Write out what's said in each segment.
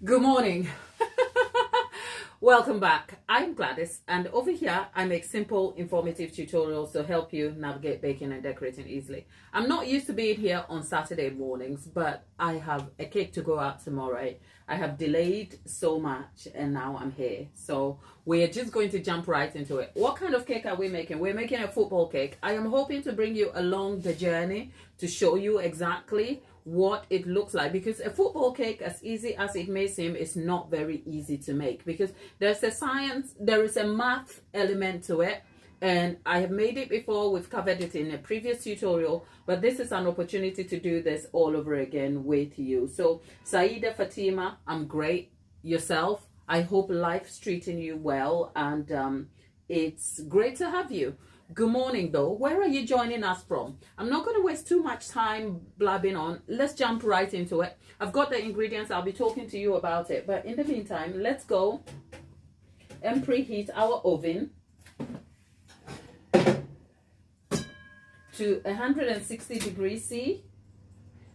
Good morning. Welcome back. I'm Gladys, and over here I make simple, informative tutorials to help you navigate baking and decorating easily. I'm not used to being here on Saturday mornings, but I have a cake to go out tomorrow. I have delayed so much and now I'm here. So we're just going to jump right into it. What kind of cake are we making? We're making a football cake. I am hoping to bring you along the journey to show you exactly what it looks like, because a football cake, as easy as it may seem, is not very easy to make, because there's a science, there is a math element to it, and I have made it before. We've covered it in a previous tutorial, but this is an opportunity to do this all over again with you. So Saida, Fatima, I'm great. Yourself, I hope life's treating you well, and it's great to have you. Good morning though. Where are you joining us from? I'm not going to waste too much time blabbing on. Let's jump right into it. I've got the ingredients. I'll be talking to you about it. But in the meantime, let's go and preheat our oven to 160 degrees C.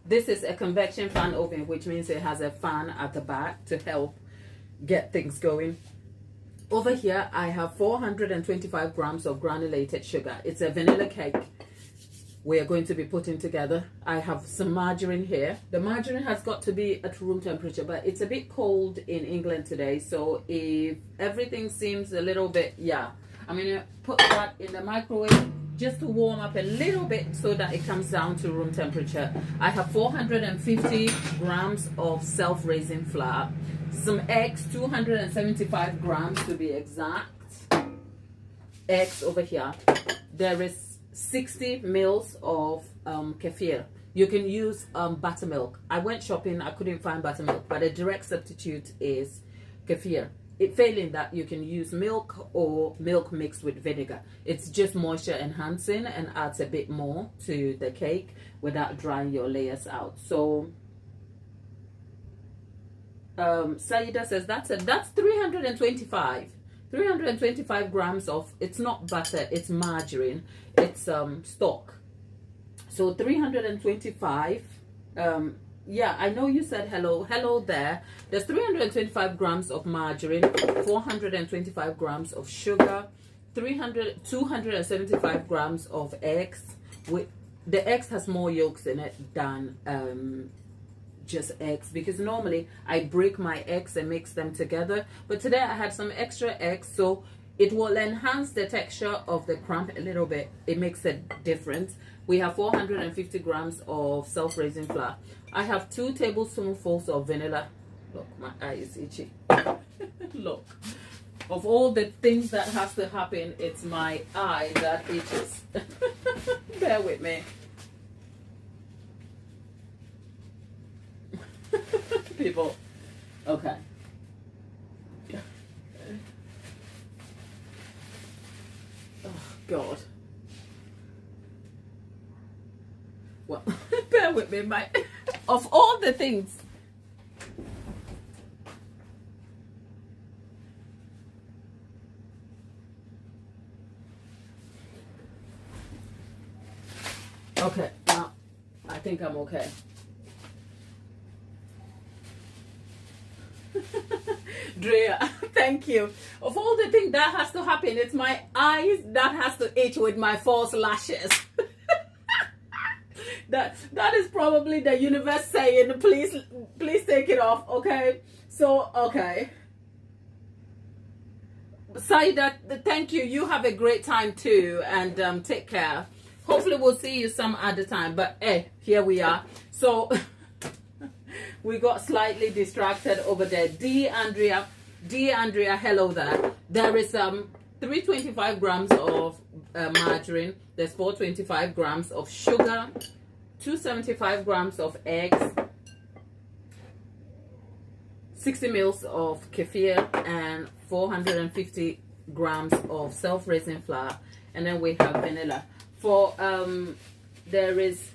This is a convection fan oven, which means it has a fan at the back to help get things going. Over here, I have 425 grams of granulated sugar. It's a vanilla cake we are going to be putting together. I have some margarine here. The margarine has got to be at room temperature, but it's a bit cold in England today. So if everything seems a little bit, I'm going to put that in the microwave just to warm up a little bit so that it comes down to room temperature. I have 450 grams of self-raising flour. Some eggs, 275 grams to be exact. Eggs over here. There is 60 mils of kefir. You can use buttermilk. I went shopping, I couldn't find buttermilk, but a direct substitute is kefir. Failing that, you can use milk or milk mixed with vinegar. It's just moisture enhancing and adds a bit more to the cake without drying your layers out. So Saida says that's 325 grams of, it's not butter, it's margarine, it's stock. So 325. I know you said hello there. There's 325 grams of margarine, 425 grams of sugar, 275 grams of eggs. The eggs has more yolks in it than just eggs, because normally I break my eggs and mix them together, but today I had some extra eggs, so it will enhance the texture of the crumb a little bit. It makes a difference. We have 450 grams of self-raising flour. I have 2 tablespoonfuls of vanilla. Look, my eye is itchy. Look, of all the things that has to happen, it's my eye that itches. Bear with me. People, okay. Oh God. Well, bear with me, mate. Of all the things. Okay, now I think I'm okay. Drea, thank you. Of all the things that has to happen, it's my eyes that has to itch with my false lashes. that is probably the universe saying, please take it off, okay? So, okay. Saida, thank you. You have a great time too, and take care. Hopefully we'll see you some other time, but hey, here we are. So we got slightly distracted over there. D. Andrea, hello there. There is 325 grams of margarine. There's 425 grams of sugar, 275 grams of eggs, 60 mils of kefir, and 450 grams of self-raising flour. And then we have vanilla. For there is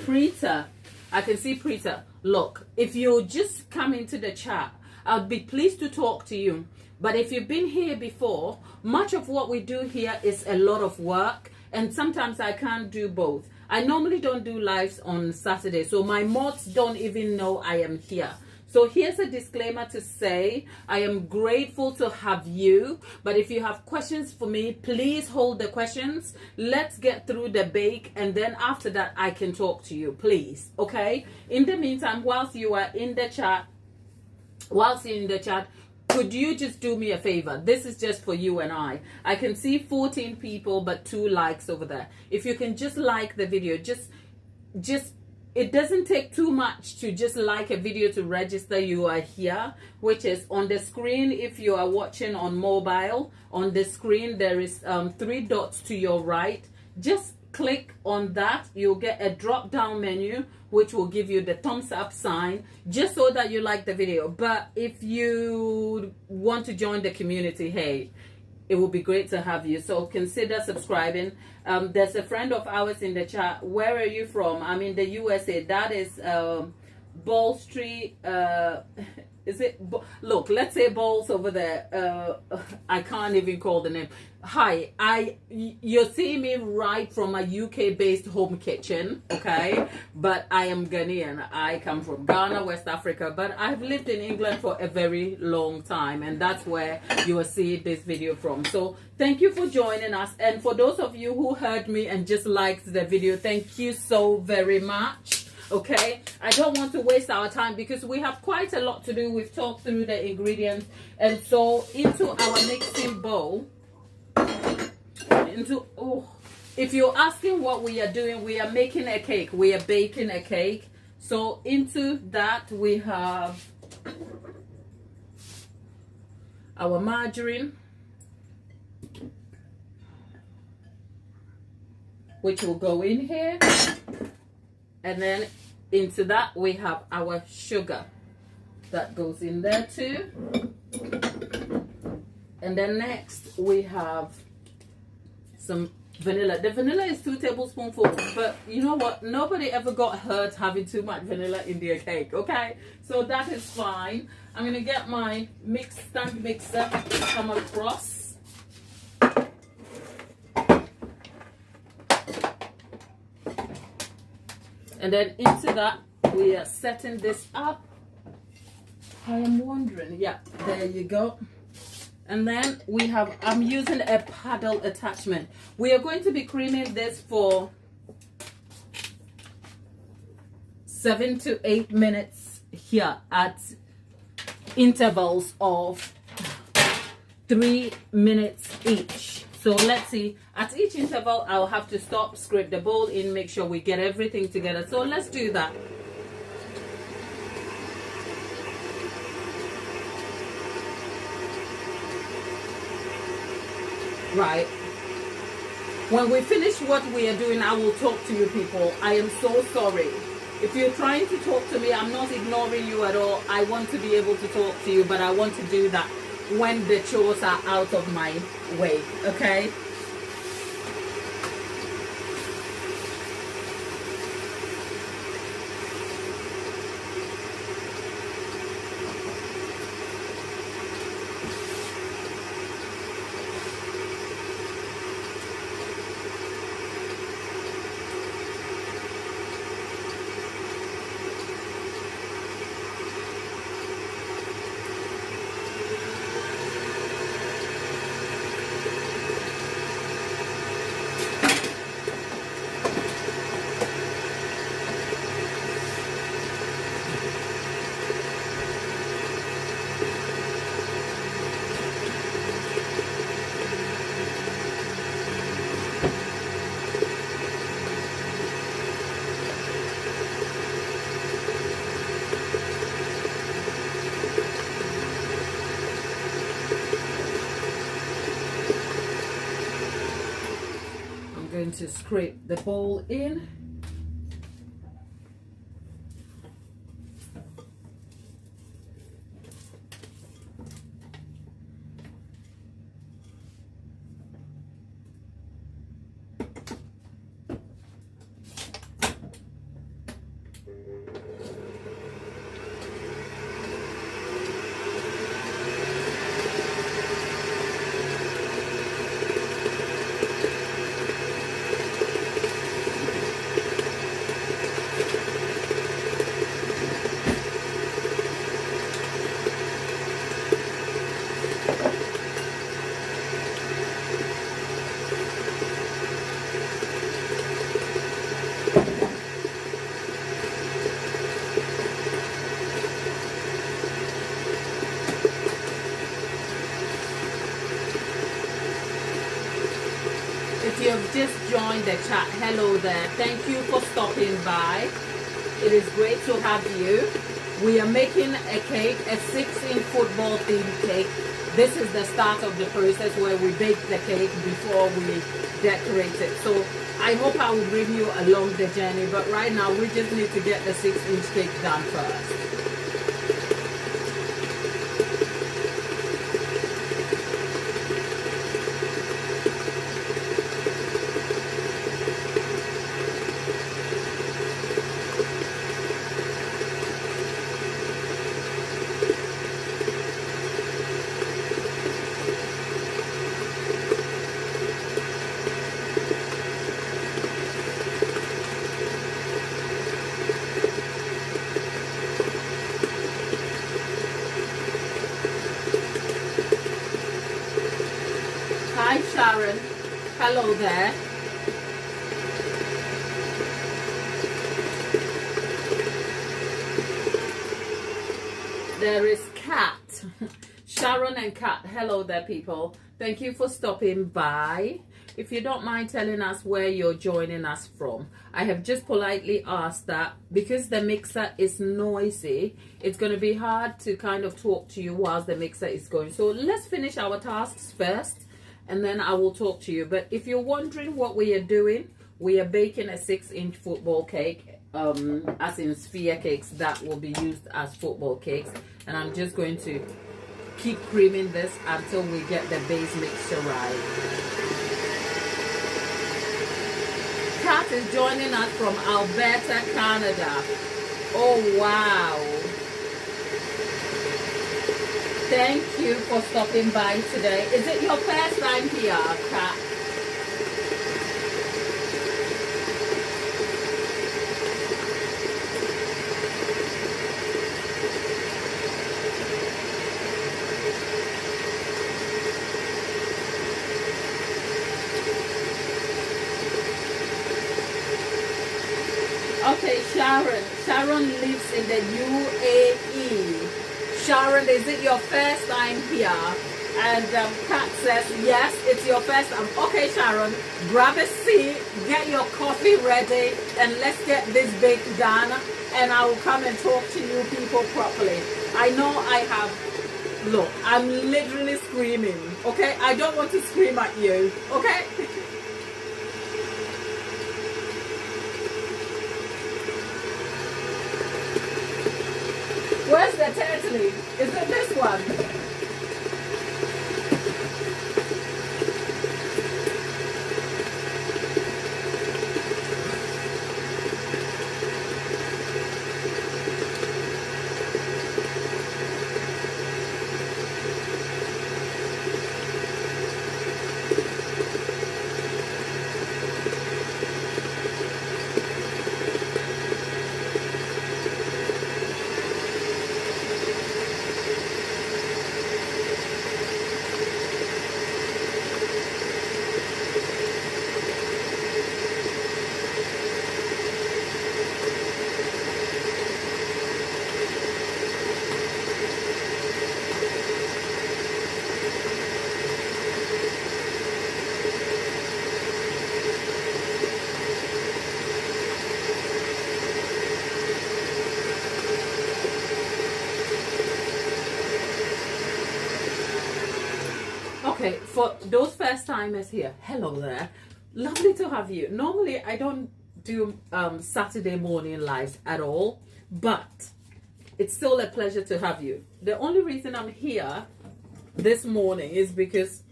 Preeta. I can see Preeta. Look, if you just come into the chat, I'll be pleased to talk to you. But if you've been here before, much of what we do here is a lot of work, and sometimes I can't do both. I normally don't do lives on Saturday, so my mods don't even know I am here. So here's a disclaimer to say, I am grateful to have you, but if you have questions for me, please hold the questions. Let's get through the bake, and then after that, I can talk to you, please, okay? In the meantime, whilst you're in the chat, could you just do me a favor? This is just for you and I. I can see 14 people, but 2 likes over there. If you can just like the video, just it doesn't take too much to just like a video to register you are here, which is on the screen. If you are watching on mobile, on the screen there is 3 dots to your right. Just click on that. You'll get a drop down menu which will give you the thumbs up sign, just so that you like the video. But if you want to join the community, hey, it would be great to have you, so consider subscribing. There's a friend of ours in the chat. Where are you from? I'm in the USA. That is Ball Street. Is it? Look, let's say Balls over there. I can't even call the name. Hi, you're seeing me right from a UK based home kitchen, okay? But I am Ghanaian. I come from Ghana, West Africa, but I've lived in England for a very long time, and that's where you are seeing this video from. So thank you for joining us, and for those of you who heard me and just liked the video, thank you so very much. Okay, I don't want to waste our time because we have quite a lot to do. We've talked through the ingredients, and so into our mixing bowl, if you're asking what we are doing, we are making a cake. We are baking a cake. So into that we have our margarine, which will go in here. And then into that we have our sugar that goes in there too. And then next we have some vanilla. The vanilla is 2 tablespoonfuls, but you know what? Nobody ever got hurt having too much vanilla in their cake, okay? So that is fine. I'm gonna get my stand mixer to come across. And then into that, we are setting this up. I am wondering, yeah, there you go. And then we have, I'm using a paddle attachment. We are going to be creaming this for 7 to 8 minutes here at intervals of 3 minutes each. So let's see, at each interval I'll have to stop, scrape the bowl in, make sure we get everything together. So let's do that. Right. When we finish what we are doing, I will talk to you people. I am so sorry. If you're trying to talk to me, I'm not ignoring you at all. I want to be able to talk to you, but I want to do that when the chores are out of my way, okay? To scrape the bowl in. you've just joined the chat, hello there. Thank you for stopping by. It is great to have you. We are making a cake, a 6-inch football themed cake. This is the start of the process where we bake the cake before we decorate it. So I hope I will bring you along the journey, but right now we just need to get the 6-inch cake done first. Hi Sharon, hello there. There is Kat. Sharon and Kat, hello there people. Thank you for stopping by. If you don't mind telling us where you're joining us from. I have just politely asked that because the mixer is noisy, it's going to be hard to kind of talk to you whilst the mixer is going. So let's finish our tasks first, and then I will talk to you. But if you're wondering what we are doing, we are baking a 6-inch football cake, as in sphere cakes that will be used as football cakes. And I'm just going to keep creaming this until we get the base mixture right. Kat is joining us from Alberta, Canada. Oh wow. Thank you for stopping by today. Is it your first time here, Kat? Okay, Sharon lives in the UAE. Sharon, is it your first time here? And Kat says, yes, it's your first time. Okay, Sharon, grab a seat, get your coffee ready, and let's get this bake done. And I will come and talk to you people properly. I know I have, look, I'm literally screaming, okay? I don't want to scream at you, okay? Where's the turtling? Is it this one? Okay, for those first timers here, hello there. Lovely to have you. Normally, I don't do Saturday morning lives at all, but it's still a pleasure to have you. The only reason I'm here this morning is because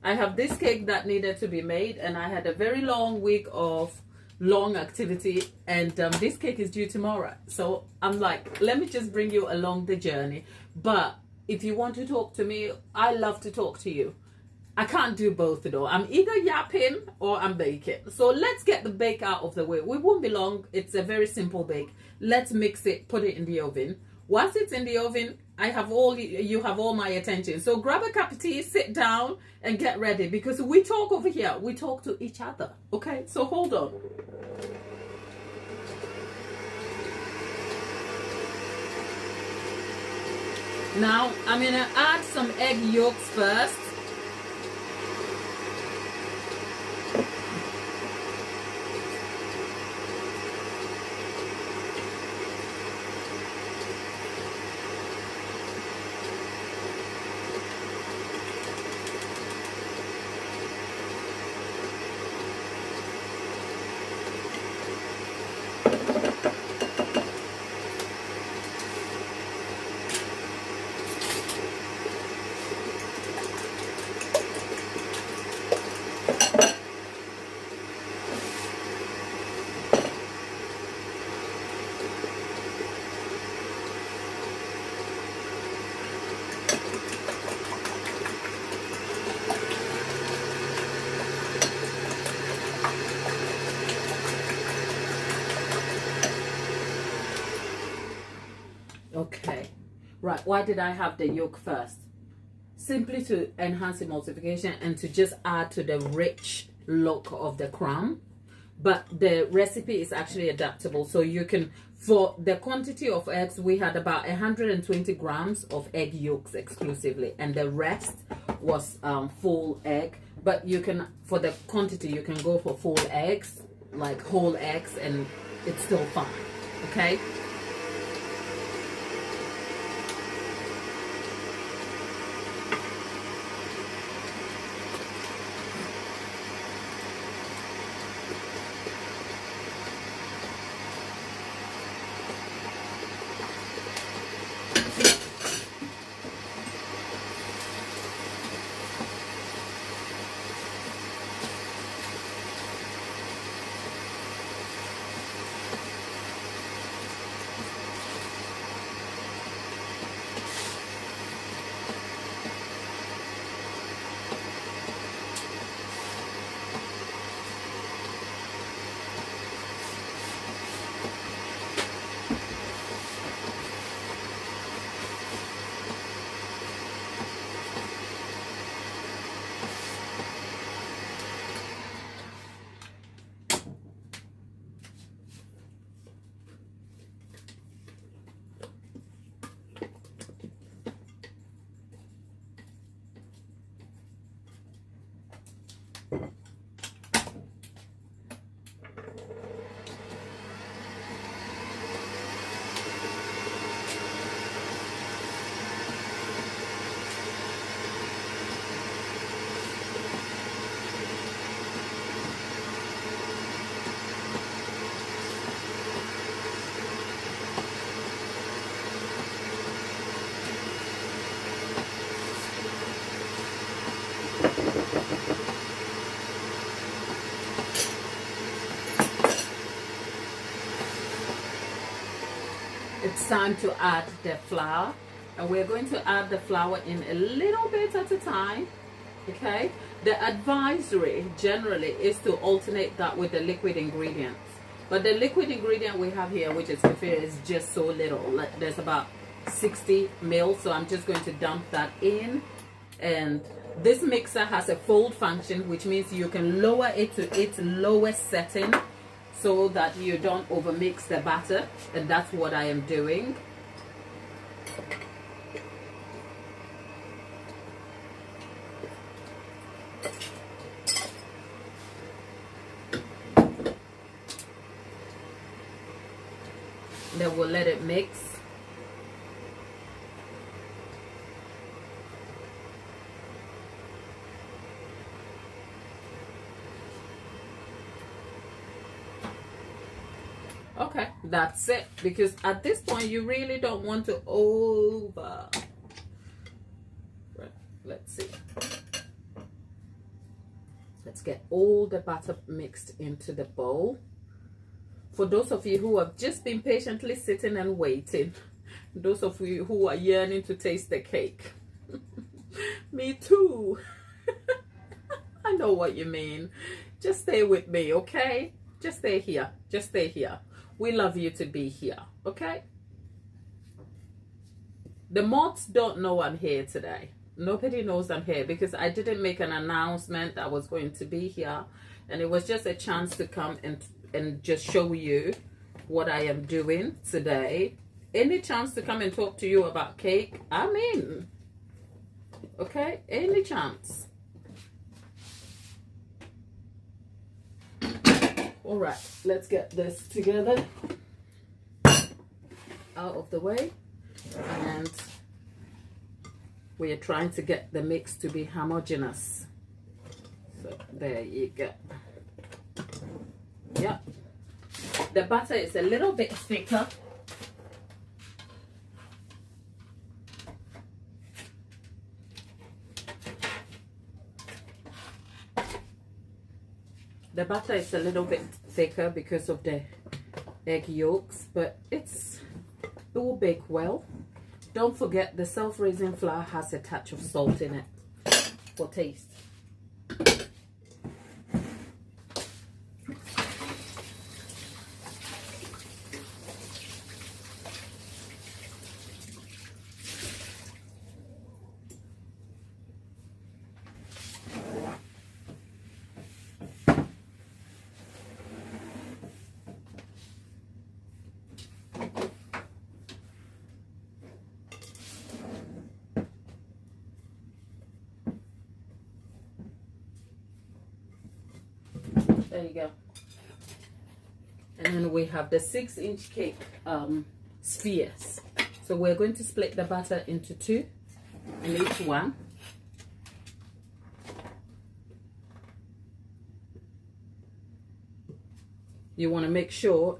I have this cake that needed to be made, and I had a very long week of long activity, and this cake is due tomorrow. So I'm like, let me just bring you along the journey. But if you want to talk to me, I love to talk to you. I can't do both though. I'm either yapping or I'm baking. So let's get the bake out of the way. We won't be long. It's a very simple bake. Let's mix it, put it in the oven. Once it's in the oven, you have all my attention. So grab a cup of tea, sit down and get ready, because we talk over here. We talk to each other. Okay, so hold on. Now I'm gonna add some egg yolks first. Right, why did I have the yolk first? Simply to enhance emulsification and to just add to the rich look of the crumb. But the recipe is actually adaptable, so you can, for the quantity of eggs, we had about 120 grams of egg yolks exclusively, and the rest was full egg. But you can, for the quantity, you can go for full eggs, like whole eggs, and it's still fine. Okay. It's time to add the flour, and we're going to add the flour in a little bit at a time. Okay, the advisory generally is to alternate that with the liquid ingredients, but the liquid ingredient we have here, which is kefir, is just so little. Like, there's about 60 ml, so I'm just going to dump that in. And this mixer has a fold function, which means you can lower it to its lowest setting so that you don't overmix the batter, and that's what I am doing. Then we'll let it mix. Okay, that's it, because at this point you really don't want to over. Right, let's see. Let's get all the batter mixed into the bowl. For those of you who have just been patiently sitting and waiting, those of you who are yearning to taste the cake, me too. I know what you mean. Just stay with me, okay? Just stay here. Just stay here. We love you to be here, okay? The mods don't know I'm here today. Nobody knows I'm here because I didn't make an announcement I was going to be here, and it was just a chance to come and just show you what I am doing today. Any chance to come and talk to you about cake, I'm in. Okay, any chance. All right, let's get this together, out of the way, and we are trying to get the mix to be homogeneous. So there you go. Yeah, the butter is a little bit thicker. The butter is a little bit thicker because of the egg yolks, but it will bake well. Don't forget the self-raising flour has a touch of salt in it for taste. There you go. And then we have the 6-inch cake spheres. So we're going to split the batter into 2 in each one. You want to make sure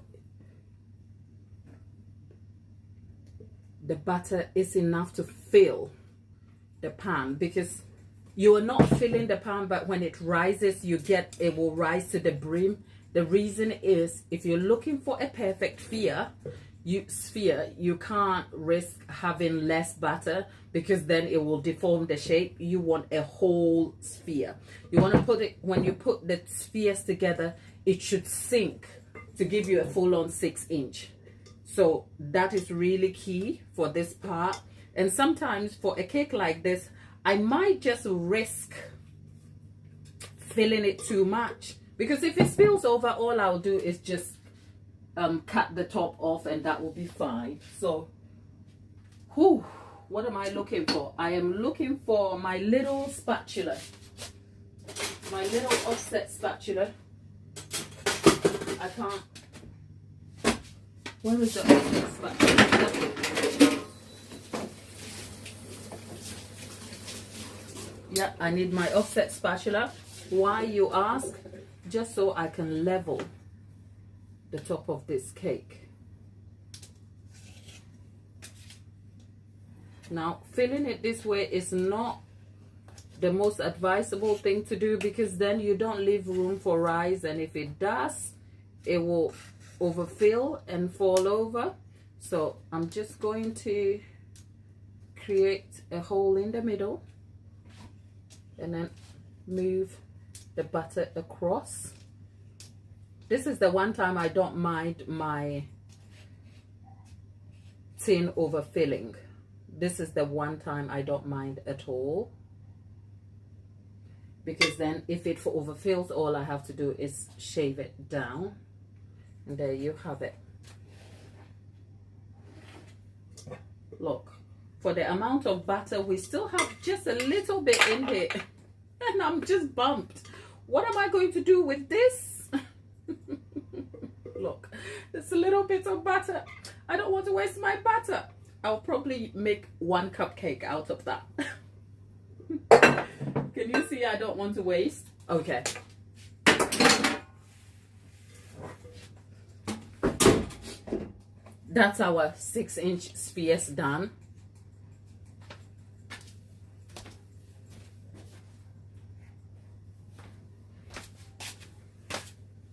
the batter is enough to fill the pan, because you are not filling the pan, but when it rises, it will rise to the brim. The reason is, if you're looking for a perfect sphere, you can't risk having less batter, because then it will deform the shape. You want a whole sphere. You want to put it, when you put the spheres together, it should sink to give you a full-on 6-inch. So that is really key for this part. And sometimes for a cake like this, I might just risk filling it too much, because if it spills over, all I'll do is just cut the top off, and that will be fine. So what am I looking for? I am looking for my little spatula, my little offset spatula. I can't. Where is the offset spatula? Yeah, I need my offset spatula. Why, you ask? Just so I can level the top of this cake. Now, filling it this way is not the most advisable thing to do, because then you don't leave room for rise, and if it does, it will overfill and fall over. So I'm just going to create a hole in the middle and then move the batter across. This is the one time I don't mind my tin overfilling. This is the one time I don't mind at all, because then if it overfills, all I have to do is shave it down. And there you have it. Look, for the amount of batter, we still have just a little bit in here. And I'm just bumped. What am I going to do with this? Look, there's a little bit of butter. I don't want to waste my butter. I'll probably make 1 cupcake out of that. Can you see I don't want to waste? Okay. That's our 6-inch spheres done.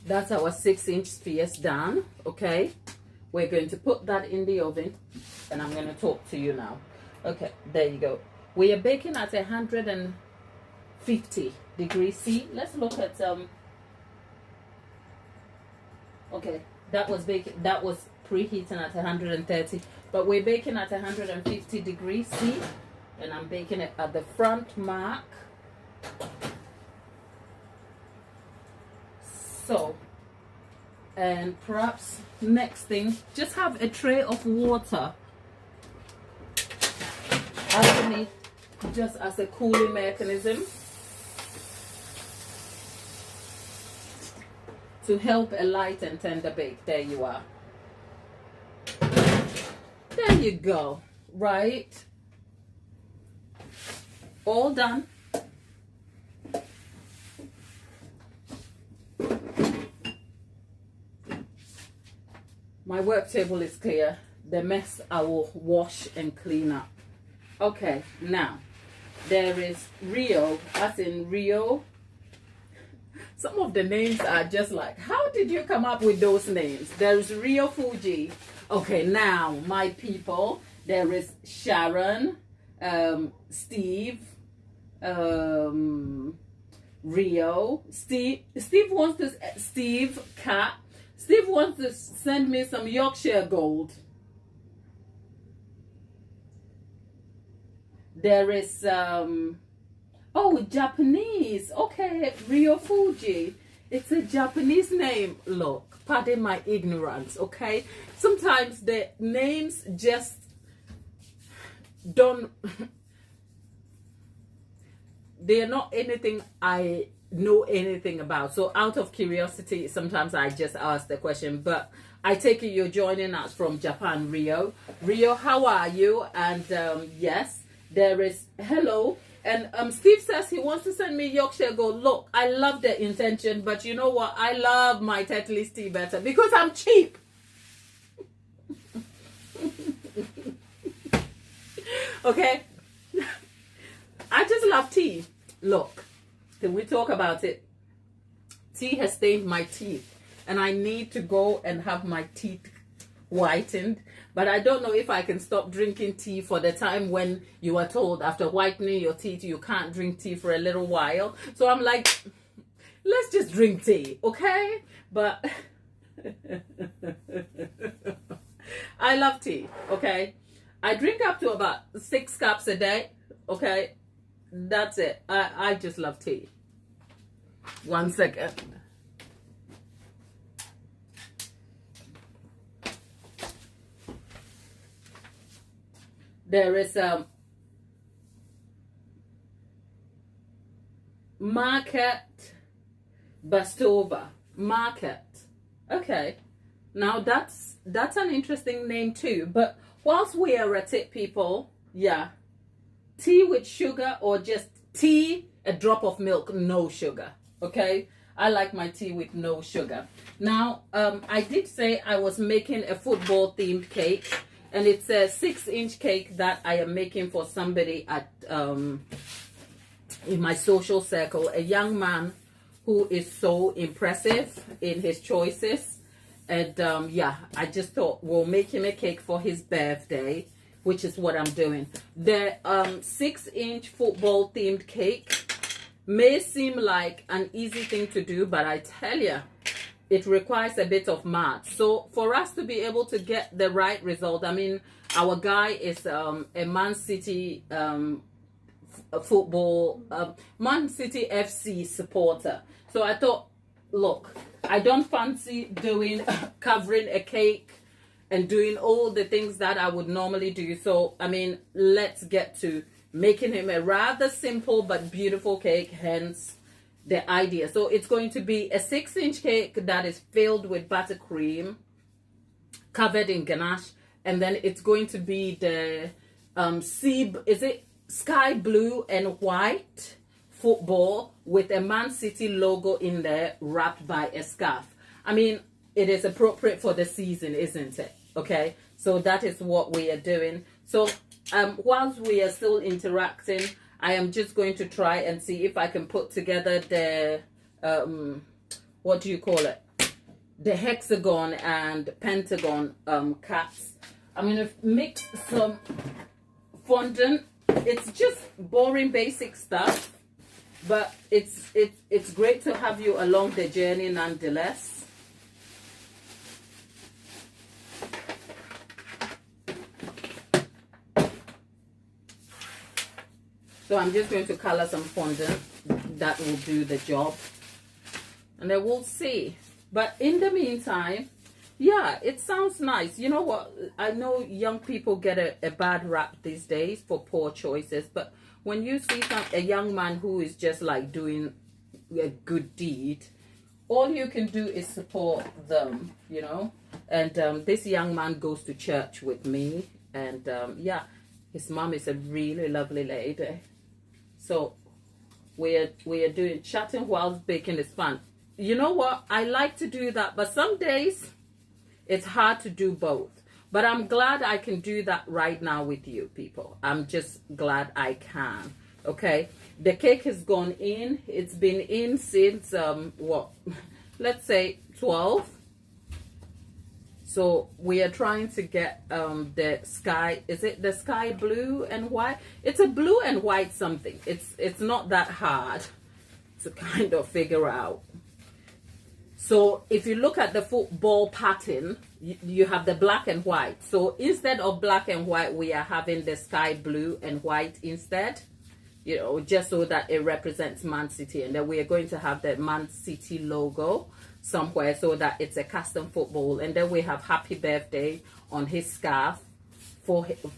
That's our 6-inch spheres done. Okay, we're going to put that in the oven, and I'm going to talk to you now. Okay, there you go. We are baking at 150 degrees C. Let's look at okay, that was preheating at 130, but we're baking at 150 degrees C, and I'm baking it at the front mark. So, and perhaps next thing, just have a tray of water underneath, just as a cooling mechanism to help a light and tender bake. There you are. There you go. Right, all done. My work table is clear. The mess I will wash and clean up. Okay, now there is Rio, as in Rio. Some of the names are just like, how did you come up with those names? There's Rio Fuji. Okay, now my people, there is Sharon, Steve, Rio, Steve wants to, Steve, Cat. Steve wants to send me some Yorkshire Gold. There is, oh, Japanese. Okay, Rio Fuji. It's a Japanese name. Look, pardon my ignorance, okay? Sometimes the names just don't, they're not anything I know anything about. So out of curiosity, sometimes I just ask the question. But I take it you're joining us from Japan, Rio. Rio, how are you? And yes, there is hello. And Steve says he wants to send me Yorkshire Gold. Look, I love the intention, but you know what? I love my Tetley's tea better because I'm cheap. Okay? I just love tea. Look, can we talk about it? Tea has stained my teeth, and I need to go and have my teeth whitened. But I don't know if I can stop drinking tea for the time when you are told after whitening your teeth you can't drink tea for a little while. So I'm like, let's just drink tea, okay? But I love tea, okay? I drink up to about 6 cups a day, okay? That's it. I just love tea. 1 second. There is a Market Bastova. Market. Okay. Now that's an interesting name too. But whilst we are at it, people, yeah. Tea with sugar or just tea, a drop of milk, no sugar. Okay? I like my tea with no sugar. Now, I did say I was making a football themed cake. And it's a 6-inch cake that I am making for somebody at in my social circle. A young man who is so impressive in his choices. And yeah, I just thought we'll make him a cake for his birthday, which is what I'm doing. The 6-inch football themed cake may seem like an easy thing to do, but I tell you, it requires a bit of math. So for us to be able to get the right result, I mean, our guy is a Man City football, Man City FC supporter. So I thought, look, I don't fancy doing, covering a cake and doing all the things that I would normally do. So, I mean, let's get to making him a rather simple but beautiful cake, hence the idea. So it's going to be a 6-inch cake that is filled with buttercream, covered in ganache, and then it's going to be the sky blue and white football with a Man City logo in there, wrapped by a scarf. I mean, it is appropriate for the season, isn't it? Okay, so that is what we are doing. So whilst we are still interacting, I am just going to try and see if I can put together the, what do you call it? The hexagon and pentagon caps. I'm going to mix some fondant. It's just boring basic stuff, but it's great to have you along the journey nonetheless. So I'm just going to color some fondant. That will do the job. And then we'll see. But in the meantime, yeah, it sounds nice. You know what? I know young people get a bad rap these days for poor choices. But when you see a young man who is just like doing a good deed, all you can do is support them, you know. And this young man goes to church with me. And yeah, his mom is a really lovely lady. So we are doing chatting whilst baking is fun. You know what? I like to do that, but some days it's hard to do both. But I'm glad I can do that right now with you people. I'm just glad I can. Okay, the cake has gone in. It's been in since what? Let's say 12. So we are trying to get the sky, is it the sky blue and white? It's a blue and white something. It's not that hard to kind of figure out. So if you look at the football pattern, you have the black and white. So instead of black and white, we are having the sky blue and white instead. You know, just so that it represents Man City. And then we are going to have the Man City logo somewhere so that it's a custom football. And then we have happy birthday on his scarf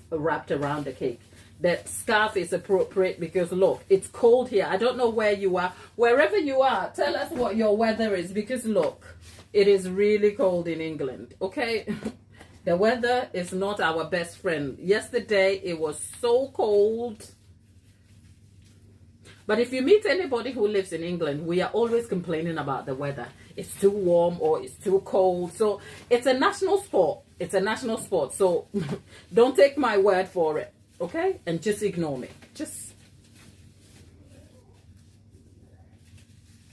wrapped around the cake. the scarf is appropriate because look, it's cold here. I don't know where you are. Wherever you are, tell us what your weather is, because look, it is really cold in England, okay? The weather is not our best friend. Yesterday, it was so cold. But if you meet anybody who lives in England, we are always complaining about the weather. It's too warm or it's too cold. So it's a national sport. It's a national sport. So don't take my word for it, okay? And just ignore me.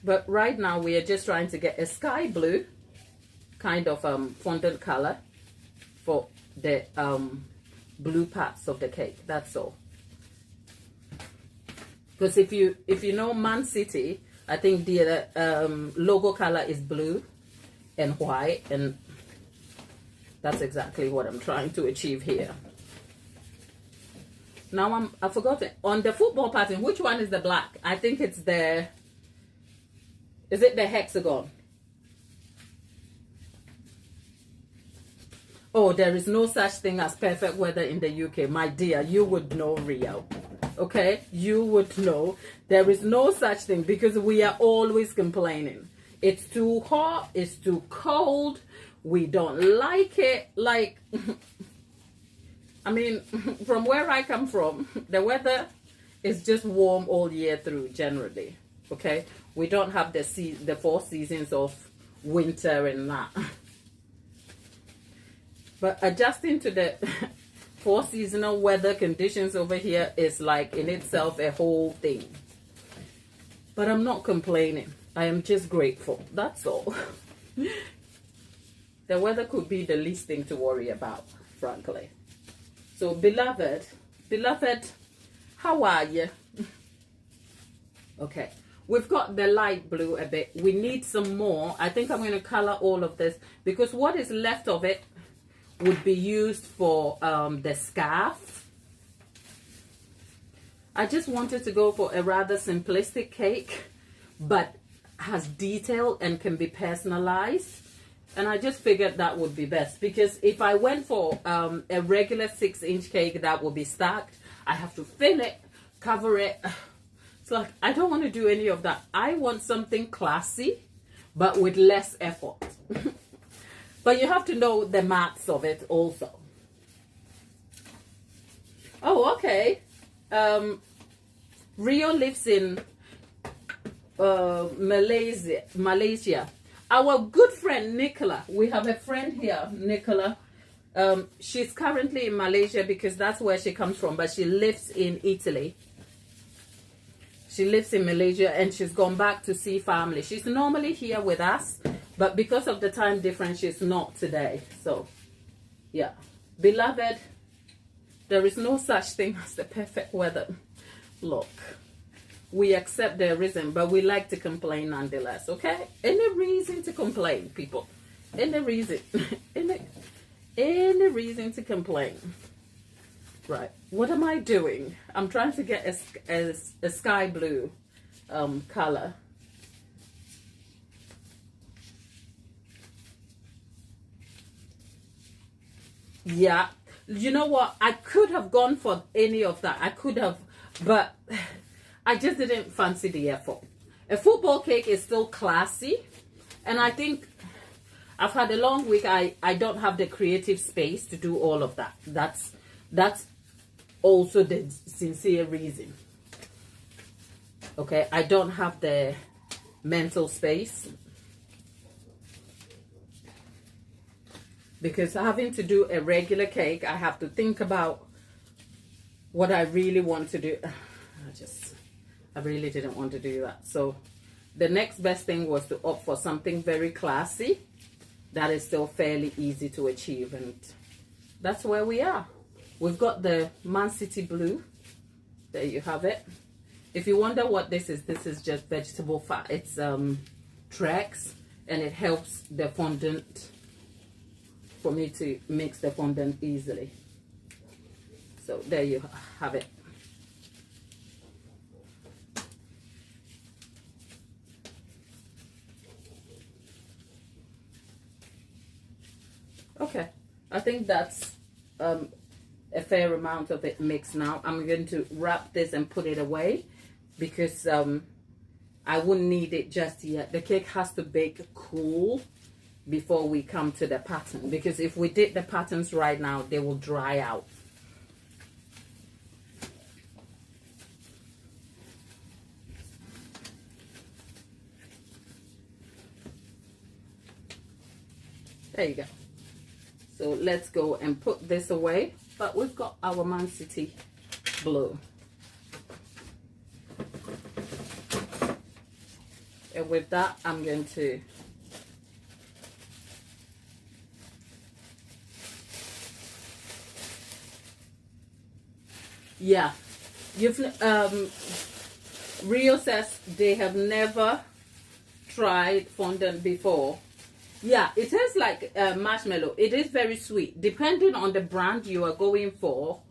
But right now we are just trying to get a sky blue kind of fondant color for the blue parts of the cake. That's all. Because if you know Man City, I think the logo color is blue and white, and that's exactly what I'm trying to achieve here. Now I forgot it. On the football pattern, which one is the black? I think it's the, is it the hexagon? Oh, there is no such thing as perfect weather in the UK. My dear, you would know, Rio. Okay, you would know there is no such thing, because we are always complaining. It's too hot, it's too cold, we don't like it. Like, I mean, from where I come from, the weather is just warm all year through generally. Okay, we don't have the 4 seasons of winter and that. But adjusting to the 4 seasonal weather conditions over here is like in itself a whole thing. But I'm not complaining. I am just grateful. That's all. The weather could be the least thing to worry about, frankly. So beloved, how are you? Okay. We've got the light blue a bit. We need some more. I think I'm going to color all of this, because what is left of it would be used for the scarf. I just wanted to go for a rather simplistic cake, but has detail and can be personalized. And I just figured that would be best, because if I went for a regular 6-inch cake that would be stacked, I have to fill it, cover it. It's like, I don't want to do any of that. I want something classy, but with less effort. But you have to know the maths of it also. Oh, okay. Rio lives in Malaysia. Our good friend Nicola, we have a friend here, Nicola. She's currently in Malaysia because that's where she comes from, but she lives in Italy. She lives in Malaysia and she's gone back to see family. She's normally here with us, but because of the time difference, she's not today. So, yeah. Beloved, there is no such thing as the perfect weather. Look, we accept there isn't, but we like to complain nonetheless, okay? Any reason to complain, people? Any reason? any reason to complain? Right. What am I doing? I'm trying to get a sky blue color. Yeah. You know what? I could have gone for any of that. I could have, but I just didn't fancy the effort. A football cake is still classy. And I think I've had a long week. I don't have the creative space to do all of that. That's also the sincere reason. Okay, I don't have the mental space, because having to do a regular cake, I have to think about what I really want to do. I really didn't want to do that. So the next best thing was to opt for something very classy that is still fairly easy to achieve, and that's where we are. We've got the Man City blue. There you have it. If you wonder what this is just vegetable fat. It's Trex, and it helps the fondant, for me to mix the fondant easily. So there you have it. Okay, I think that's a fair amount of it mixed now. I'm going to wrap this and put it away because I wouldn't need it just yet. The cake has to bake cool before we come to the pattern, because if we did the patterns right now, they will dry out. There you go. So let's go and put this away. But we've got our Man City blue. And with that, I'm going to Rio says they have never tried fondant before. Yeah, it tastes like marshmallow. It is very sweet. Depending on the brand you are going for,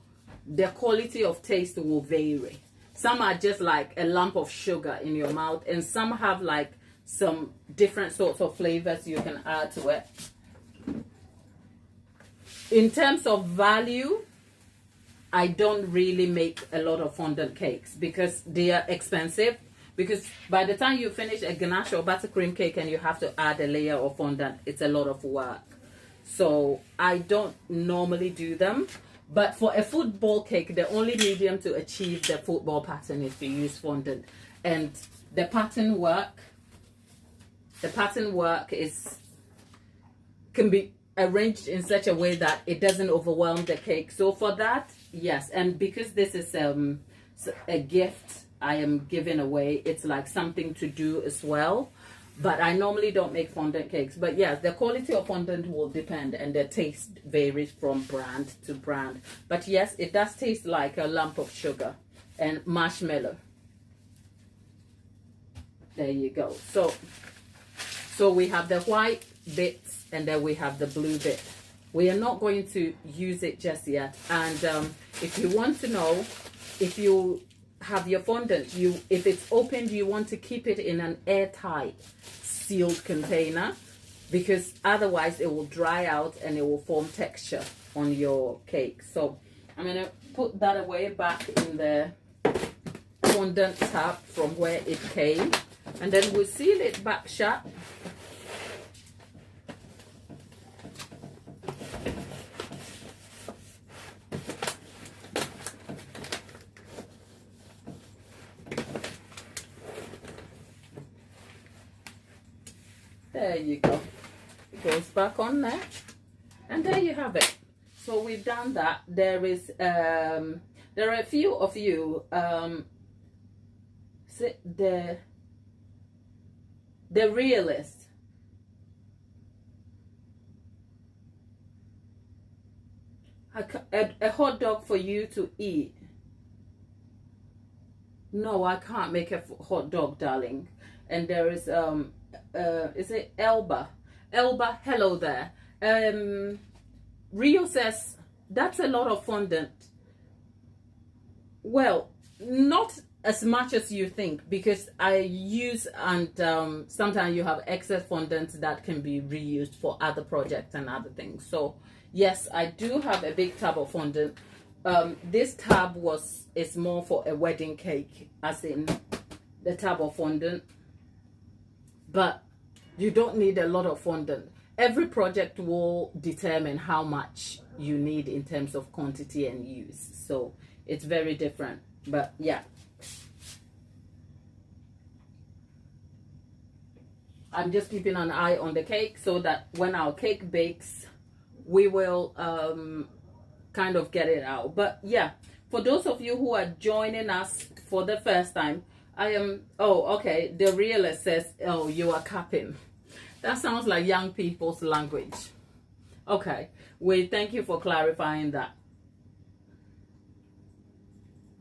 the quality of taste will vary. Some are just like a lump of sugar in your mouth, and some have like some different sorts of flavors you can add to it. In terms of value, I don't really make a lot of fondant cakes because they are expensive. Because by the time you finish a ganache or buttercream cake and you have to add a layer of fondant, it's a lot of work. So I don't normally do them. But for a football cake, the only medium to achieve the football pattern is to use fondant. And the pattern work can be arranged in such a way that it doesn't overwhelm the cake. So for that, yes. And because this is a gift I am giving away, it's like something to do as well. But I normally don't make fondant cakes. But yeah, the quality of fondant will depend, and the taste varies from brand to brand. But yes, it does taste like a lump of sugar and marshmallow. There you go. So we have the white bits and then we have the blue bit. We are not going to use it just yet. And if you want to know, if you have your fondant, if it's opened, you want to keep it in an airtight sealed container, because otherwise it will dry out and it will form texture on your cake. So I'm going to put that away back in the fondant tab from where it came, and then we'll seal it back shut. There you go. It goes back on there, and there you have it. So we've done that. There are a few of you the realist. A hot dog for you to eat. No, I can't make a hot dog, darling. And there is is it Elba? Elba, hello there. Rio says that's a lot of fondant. Well, not as much as you think, because I use, and sometimes you have excess fondant that can be reused for other projects and other things. So yes, I do have a big tub of fondant. This tab is more for a wedding cake, as in the tub of fondant. But you don't need a lot of fondant. Every project will determine how much you need in terms of quantity and use. So it's very different. But yeah. I'm just keeping an eye on the cake so that when our cake bakes, we will kind of get it out. But yeah, for those of you who are joining us for the first time, I am, oh, okay, the realist says, oh, you are capping. That sounds like young people's language. Okay, thank you for clarifying that.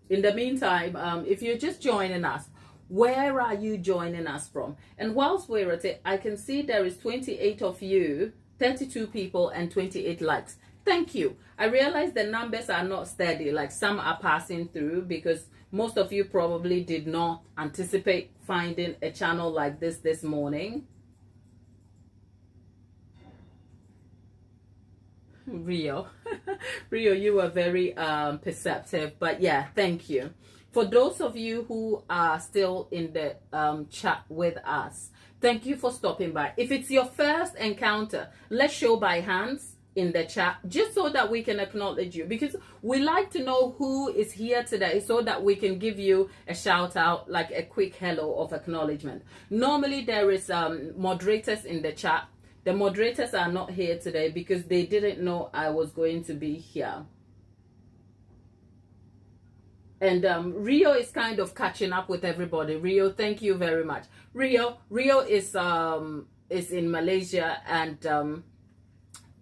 In the meantime, if you're just joining us, where are you joining us from? And whilst we're at it, I can see there is 28 of you, 32 people and 28 likes. Thank you. I realize the numbers are not steady, like some are passing through, because most of you probably did not anticipate finding a channel like this morning. Rio. Rio, you were very perceptive, but yeah, thank you. For those of you who are still in the chat with us, thank you for stopping by. If it's your first encounter, let's show by hands in the chat, just so that we can acknowledge you, because we like to know who is here today so that we can give you a shout out, like a quick hello of acknowledgement. Normally there is moderators in the chat. The moderators are not here today because they didn't know I was going to be here. And Rio is kind of catching up with everybody. Rio, thank you very much. Rio is in Malaysia and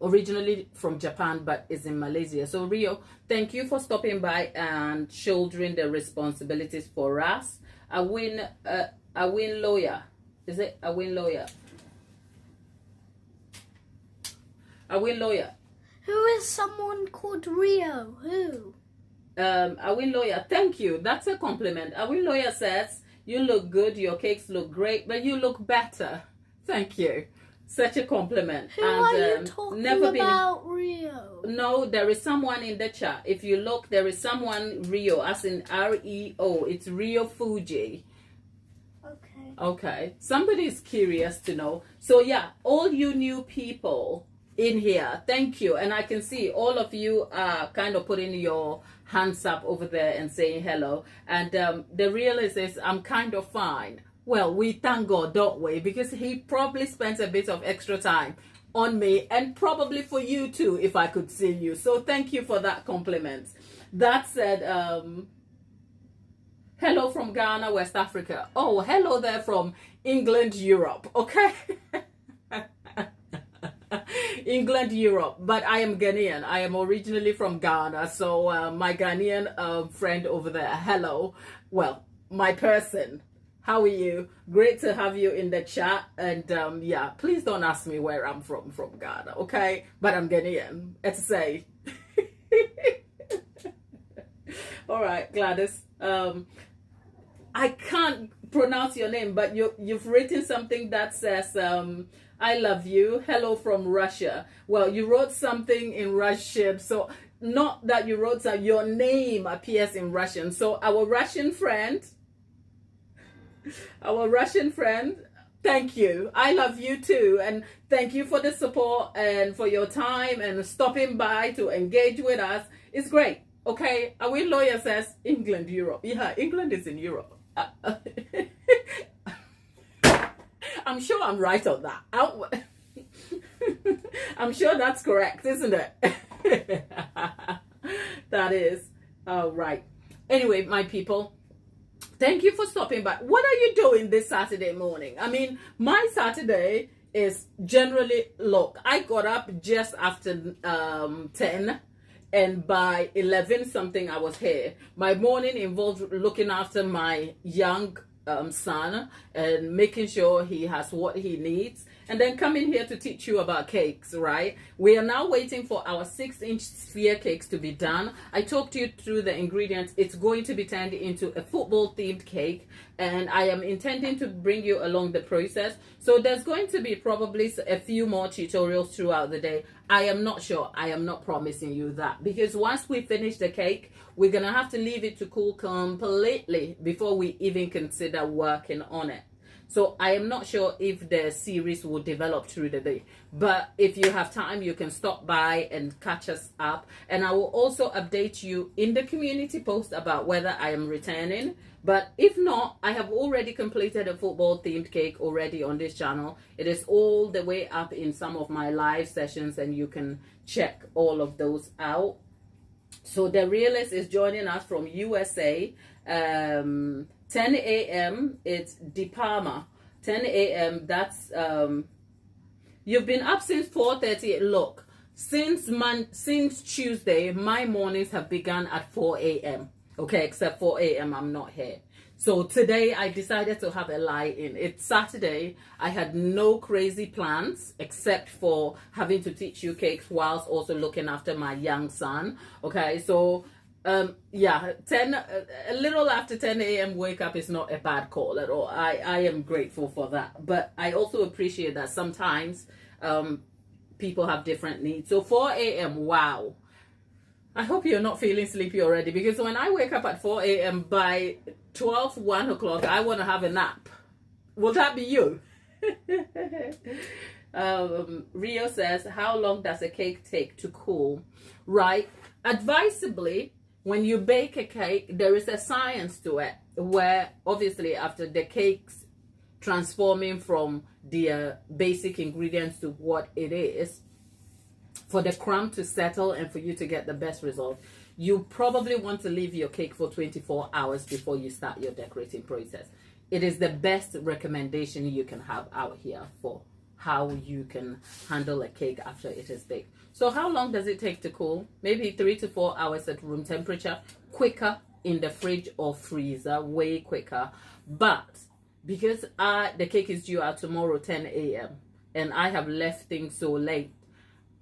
originally from Japan, but is in Malaysia. So Rio, thank you for stopping by and shouldering the responsibilities for us. Awin Lawyer, is it Awin Lawyer? Awin Lawyer. Who is someone called Rio? Who? Awin Lawyer, thank you. That's a compliment. Awin Lawyer says, you look good, your cakes look great, but you look better. Thank you. Such a compliment. Who are you talking about, Rio? No, there is someone in the chat. If you look, there is someone, Rio, as in R-E-O. It's Rio Fuji. Okay. Okay. Somebody is curious to know. So yeah, all you new people in here, thank you. And I can see all of you are kind of putting your hands up over there and saying hello. And the realist is, I'm kind of fine. Well, we thank God, don't we? Because he probably spent a bit of extra time on me, and probably for you too, if I could see you. So thank you for that compliment. That said, hello from Ghana, West Africa. Oh, hello there from England, Europe. Okay. England, Europe, but I am Ghanaian. I am originally from Ghana, so my Ghanaian friend over there, hello. Well, my person, how are you? Great to have you in the chat. And yeah, please don't ask me where I'm from Ghana, okay? But I'm Ghanaian, it's say. All right, Gladys. I can't pronounce your name, but you've written something that says, I love you. Hello from Russia. Well, you wrote something in Russian, so not that you wrote your name appears in Russian. So our Russian friend, thank you. I love you too, and thank you for the support and for your time and stopping by to engage with us. It's great. Okay, our lawyer says England, Europe. Yeah, England is in Europe. I'm sure I'm right on that. I'm sure that's correct, isn't it? That is. All right. Anyway, my people, thank you for stopping by. What are you doing this Saturday morning? I mean, my Saturday is generally, look, I got up just after 10. And by 11 something, I was here. My morning involved looking after my young son and making sure he has what he needs, and then coming here to teach you about cakes, right? We are now waiting for our 6-inch sphere cakes to be done. I talked you through the ingredients. It's going to be turned into a football themed cake, and I am intending to bring you along the process. So there's going to be probably a few more tutorials throughout the day. I am not sure. I am not promising you that, because once we finish the cake, we're gonna have to leave it to cool completely before we even consider working on it. So I am not sure if the series will develop through the day, but if you have time, you can stop by and catch us up. And I will also update you in the community post about whether I am returning. But if not, I have already completed a football themed cake already on this channel. It is all the way up in some of my live sessions, and you can check all of those out. So the realist is joining us from USA. 10 a.m. it's De Palma. 10 a.m. that's you've been up since 4:30. Look, since Tuesday, my mornings have begun at 4 a.m. Okay, except 4 a.m. I'm not here. So today I decided to have a lie-in. It's Saturday. I had no crazy plans except for having to teach you cakes whilst also looking after my young son. Okay, so yeah, a little after 10 a.m. wake up is not a bad call at all. I am grateful for that. But I also appreciate that sometimes people have different needs. So 4 a.m. Wow. I hope you're not feeling sleepy already, because when I wake up at 4 a.m. by 12, 1 o'clock, I want to have a nap. Will that be you? Rio says, how long does a cake take to cool? Right. Advisably, when you bake a cake, there is a science to it, where obviously after the cake's transforming from the basic ingredients to what it is, for the crumb to settle and for you to get the best result, you probably want to leave your cake for 24 hours before you start your decorating process. It is the best recommendation you can have out here for how you can handle a cake after it is baked. So how long does it take to cool? Maybe 3 to 4 hours at room temperature. Quicker in the fridge or freezer, way quicker. But because the cake is due out tomorrow 10 a.m. and I have left things so late,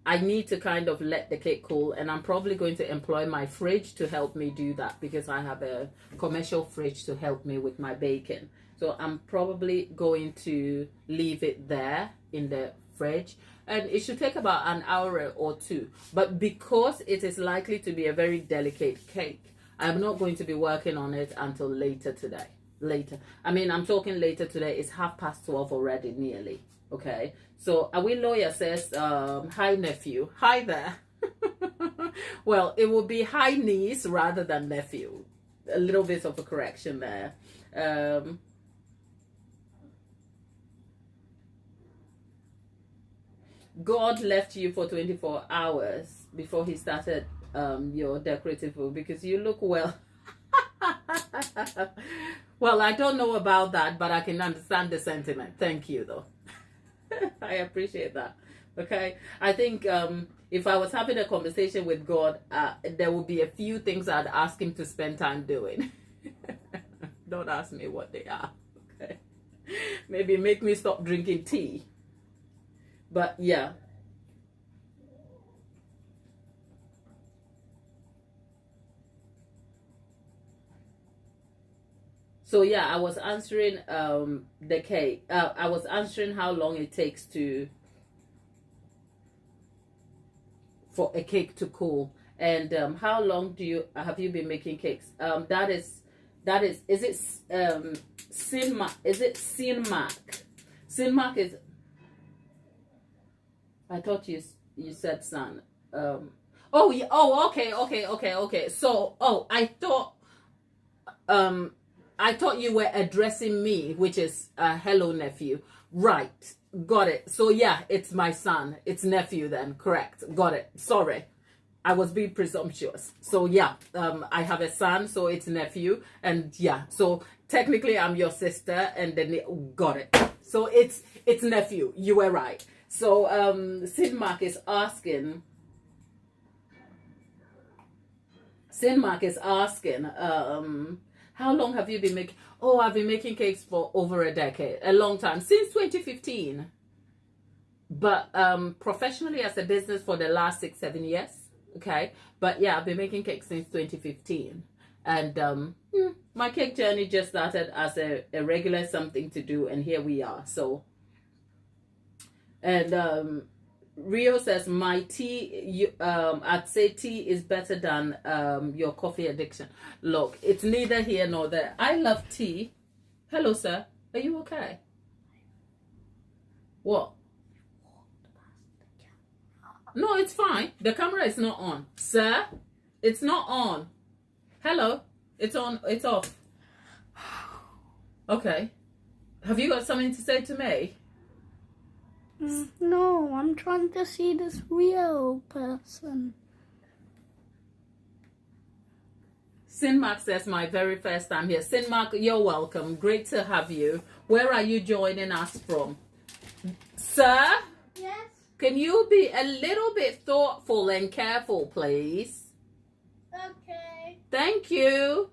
I need to kind of let the cake cool, and I'm probably going to employ my fridge to help me do that, because I have a commercial fridge to help me with my baking. So I'm probably going to leave it there in the fridge, and it should take about an hour or two. But because it is likely to be a very delicate cake, I'm not going to be working on it until later today. I mean, I'm talking later today. It's 12:30 already, nearly. Okay, so Awi Lawyer says, hi nephew. Hi there. Well, it will be hi niece rather than nephew. A little bit of a correction there. God left you for 24 hours before he started your decorative food, because you look well. Well, I don't know about that, but I can understand the sentiment. Thank you, though. I appreciate that. Okay, I think if I was having a conversation with God, there would be a few things I'd ask him to spend time doing. Don't ask me what they are. Okay, maybe make me stop drinking tea. But yeah. So yeah, I was answering the cake. I was answering how long it takes for a cake to cool, and how long have you been making cakes? That is it Sinmac? Is it Sinmac? Sinmac is. I thought you said son. Oh yeah. Oh, okay. So I thought you were addressing me, which is hello nephew. Right. Got it. So yeah, it's my son. It's nephew then. Correct. Got it. Sorry. I was being presumptuous. So yeah, I have a son, so it's nephew. And yeah, so technically I'm your sister, and then got it. So it's nephew. You were right. So Sinmark is asking, how long have you been making? Oh, I've been making cakes for over a decade, a long time, since 2015. But professionally as a business for the last 6-7 years. Okay, but yeah, I've been making cakes since 2015, and my cake journey just started as a regular something to do, and here we are. So, and Rio says, my tea, I'd say tea is better than your coffee addiction. Look, it's neither here nor there. I love tea. Hello, sir. Are you okay? What? No, it's fine. The camera is not on. Sir, it's not on. Hello? It's on. It's off. Okay. Have you got something to say to me? No, I'm trying to see this real person. Sinmark says, my very first time here. Sinmark, you're welcome. Great to have you. Where are you joining us from? Sir? Yes? Can you be a little bit thoughtful and careful, please? Okay. Thank you.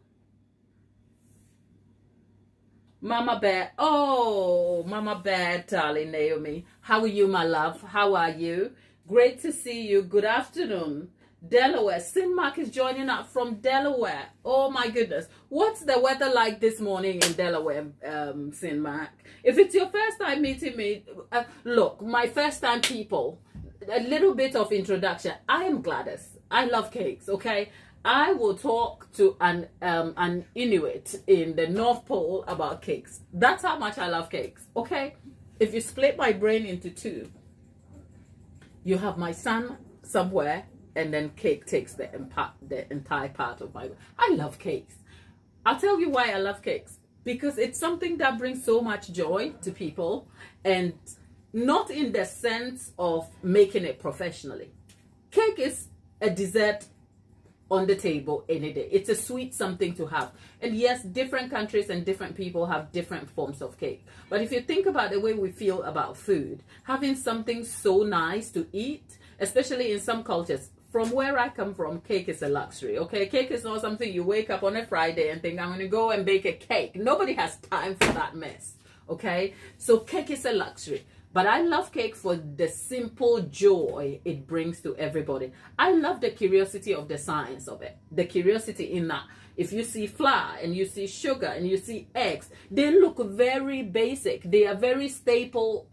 Mama Bear. Oh, Mama Bear, darling Naomi. How are you, my love? How are you? Great to see you. Good afternoon. Delaware. Sinmark is joining us from Delaware. Oh, my goodness. What's the weather like this morning in Delaware, Sinmark? If it's your first time meeting me, look, my first time people, a little bit of introduction. I am Gladys. I love cakes, okay? I will talk to an Inuit in the North Pole about cakes. That's how much I love cakes, okay? If you split my brain into two, you have my son somewhere, and then cake takes the entire part of my brain. I love cakes. I'll tell you why I love cakes. Because it's something that brings so much joy to people, and not in the sense of making it professionally. Cake is a dessert on the table any day. It's a sweet something to have. And yes, different countries and different people have different forms of cake. But if you think about the way we feel about food, having something so nice to eat, especially in some cultures, from where I come from, cake is a luxury, okay? Cake is not something you wake up on a Friday and think, I'm going to go and bake a cake. Nobody has time for that mess, okay? So cake is a luxury. But I love cake for the simple joy it brings to everybody. I love the curiosity of the science of it. The curiosity in that if you see flour and you see sugar and you see eggs, they look very basic. They are very staple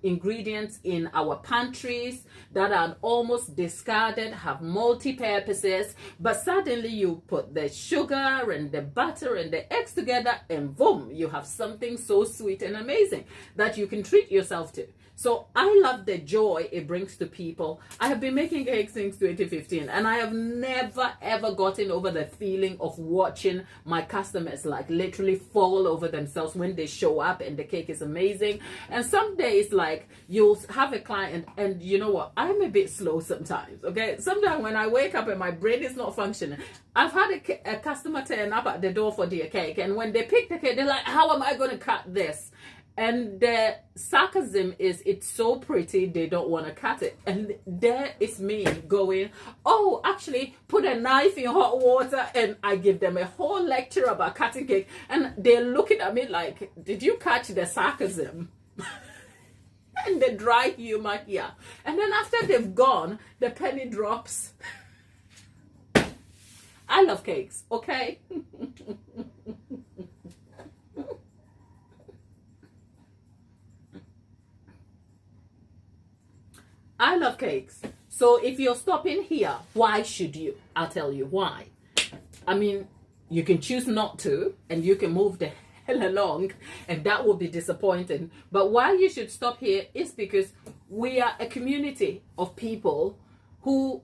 ingredients in our pantries that are almost discarded, have multi-purposes. But suddenly you put the sugar and the butter and the eggs together and boom, you have something so sweet and amazing that you can treat yourself to. So I love the joy it brings to people. I have been making cakes since 2015, and I have never ever gotten over the feeling of watching my customers like literally fall over themselves when they show up and the cake is amazing. And some days like you'll have a client, and you know what, I'm a bit slow sometimes, okay? Sometimes when I wake up and my brain is not functioning, I've had a customer turn up at the door for their cake, and when they pick the cake, they're like, how am I going to cut this? And the sarcasm is, it's so pretty, they don't want to cut it. And there is me going, oh, actually, put a knife in hot water. And I give them a whole lecture about cutting cake. And they're looking at me like, did you catch the sarcasm? And the dry humor here. And then after they've gone, the penny drops. I love cakes, okay? I love cakes. So if you're stopping here, why should you? I'll tell you why. I mean, you can choose not to, and you can move the hell along, and that will be disappointing. But why you should stop here is because we are a community of people who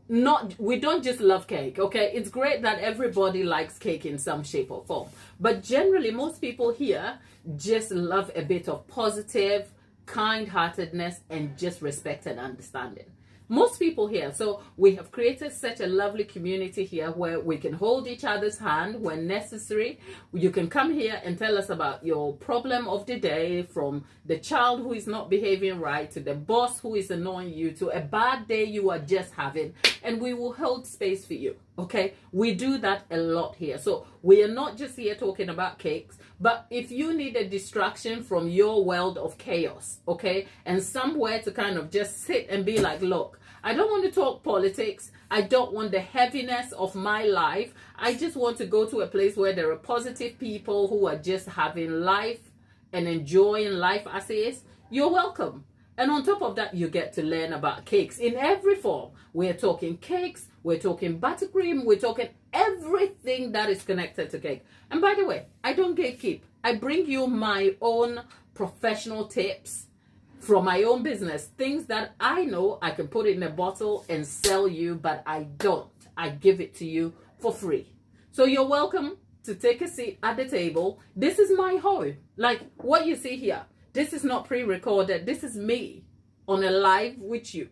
we don't just love cake, okay? It's great that everybody likes cake in some shape or form. But generally, most people here just love a bit of positive, kind-heartedness and just respect and understanding. Most people here. So we have created such a lovely community here where we can hold each other's hand when necessary. You can come here and tell us about your problem of the day, from the child who is not behaving right to the boss who is annoying you to a bad day you are just having, and we will hold space for you, okay? We do that a lot here. So we are not just here talking about cakes, but if you need a distraction from your world of chaos, okay, and somewhere to kind of just sit and be like, look, I don't want to talk politics. I don't want the heaviness of my life. I just want to go to a place where there are positive people who are just having life and enjoying life as is. You're welcome. And on top of that, you get to learn about cakes in every form. We're talking cakes, we're talking buttercream, we're talking everything that is connected to cake. And by the way, I don't gatekeep. I bring you my own professional tips from my own business, things that I know I can put in a bottle and sell you, but I don't. I give it to you for free. So you're welcome to take a seat at the table. This is my home. Like what you see here, this is not pre-recorded. This is me on a live with you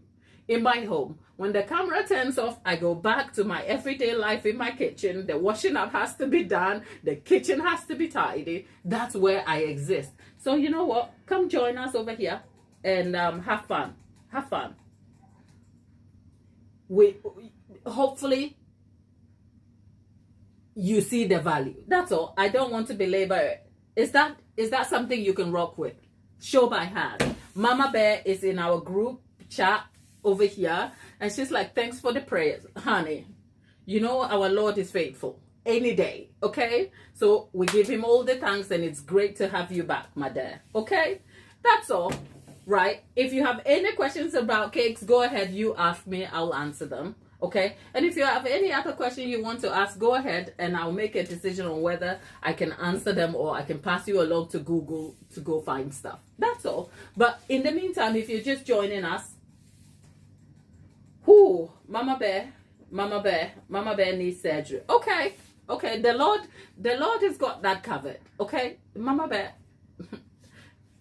in my home. When the camera turns off, I go back to my everyday life in my kitchen. The washing up has to be done. The kitchen has to be tidy. That's where I exist. So you know what? Come join us over here and have fun. Have fun. We hopefully you see the value. That's all. I don't want to belabor it. Is that something you can rock with? Show by hand. Mama Bear is in our group chat over here, and she's like, thanks for the prayers, honey. You know our Lord is faithful any day, okay? So we give him all the thanks, and it's great to have you back, my dear, okay? That's all. right? If you have any questions about cakes, go ahead, you ask me, I'll answer them. Okay, and if you have any other question you want to ask, go ahead and I'll make a decision on whether I can answer them or I can pass you along to Google to go find stuff. That's all. But in the meantime, if you're just joining us, whoo, Mama Bear needs surgery. Okay, the Lord has got that covered. Okay, Mama Bear,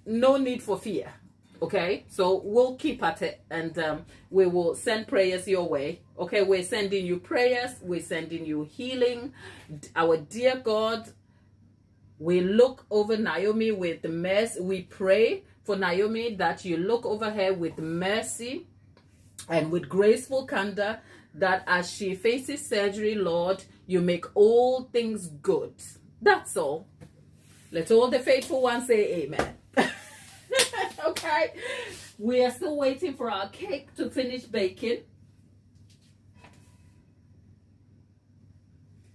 no need for fear. Okay, so we'll keep at it, and we will send prayers your way. Okay, we're sending you prayers, we're sending you healing. Our dear God, we look over Naomi with mercy. We pray for Naomi that you look over her with mercy and with graceful candor, that as she faces surgery, Lord, you make all things good. That's all. Let all the faithful ones say amen. Okay, we are still waiting for our cake to finish baking.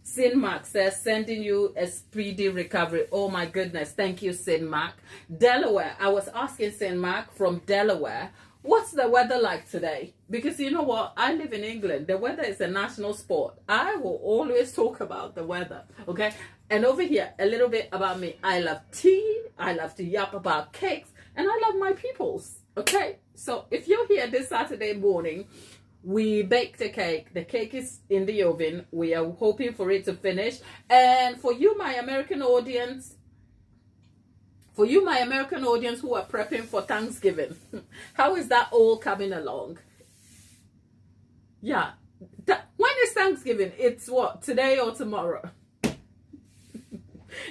Sin Mark says, sending you a speedy recovery. Oh my goodness, thank you, Sin Mark. Delaware, I was asking Sin Mark from Delaware, what's the weather like today? Because you know what, I live in England. The weather is a national sport. I will always talk about the weather, okay? And over here, a little bit about me. I love tea, I love to yap about cakes, and I love my peoples, okay? So if you're here this Saturday morning, we baked a cake. The cake is in the oven. We are hoping for it to finish. And for you, my American audience, who are prepping for Thanksgiving, how is that all coming along? Yeah. When is Thanksgiving? It's what, today or tomorrow?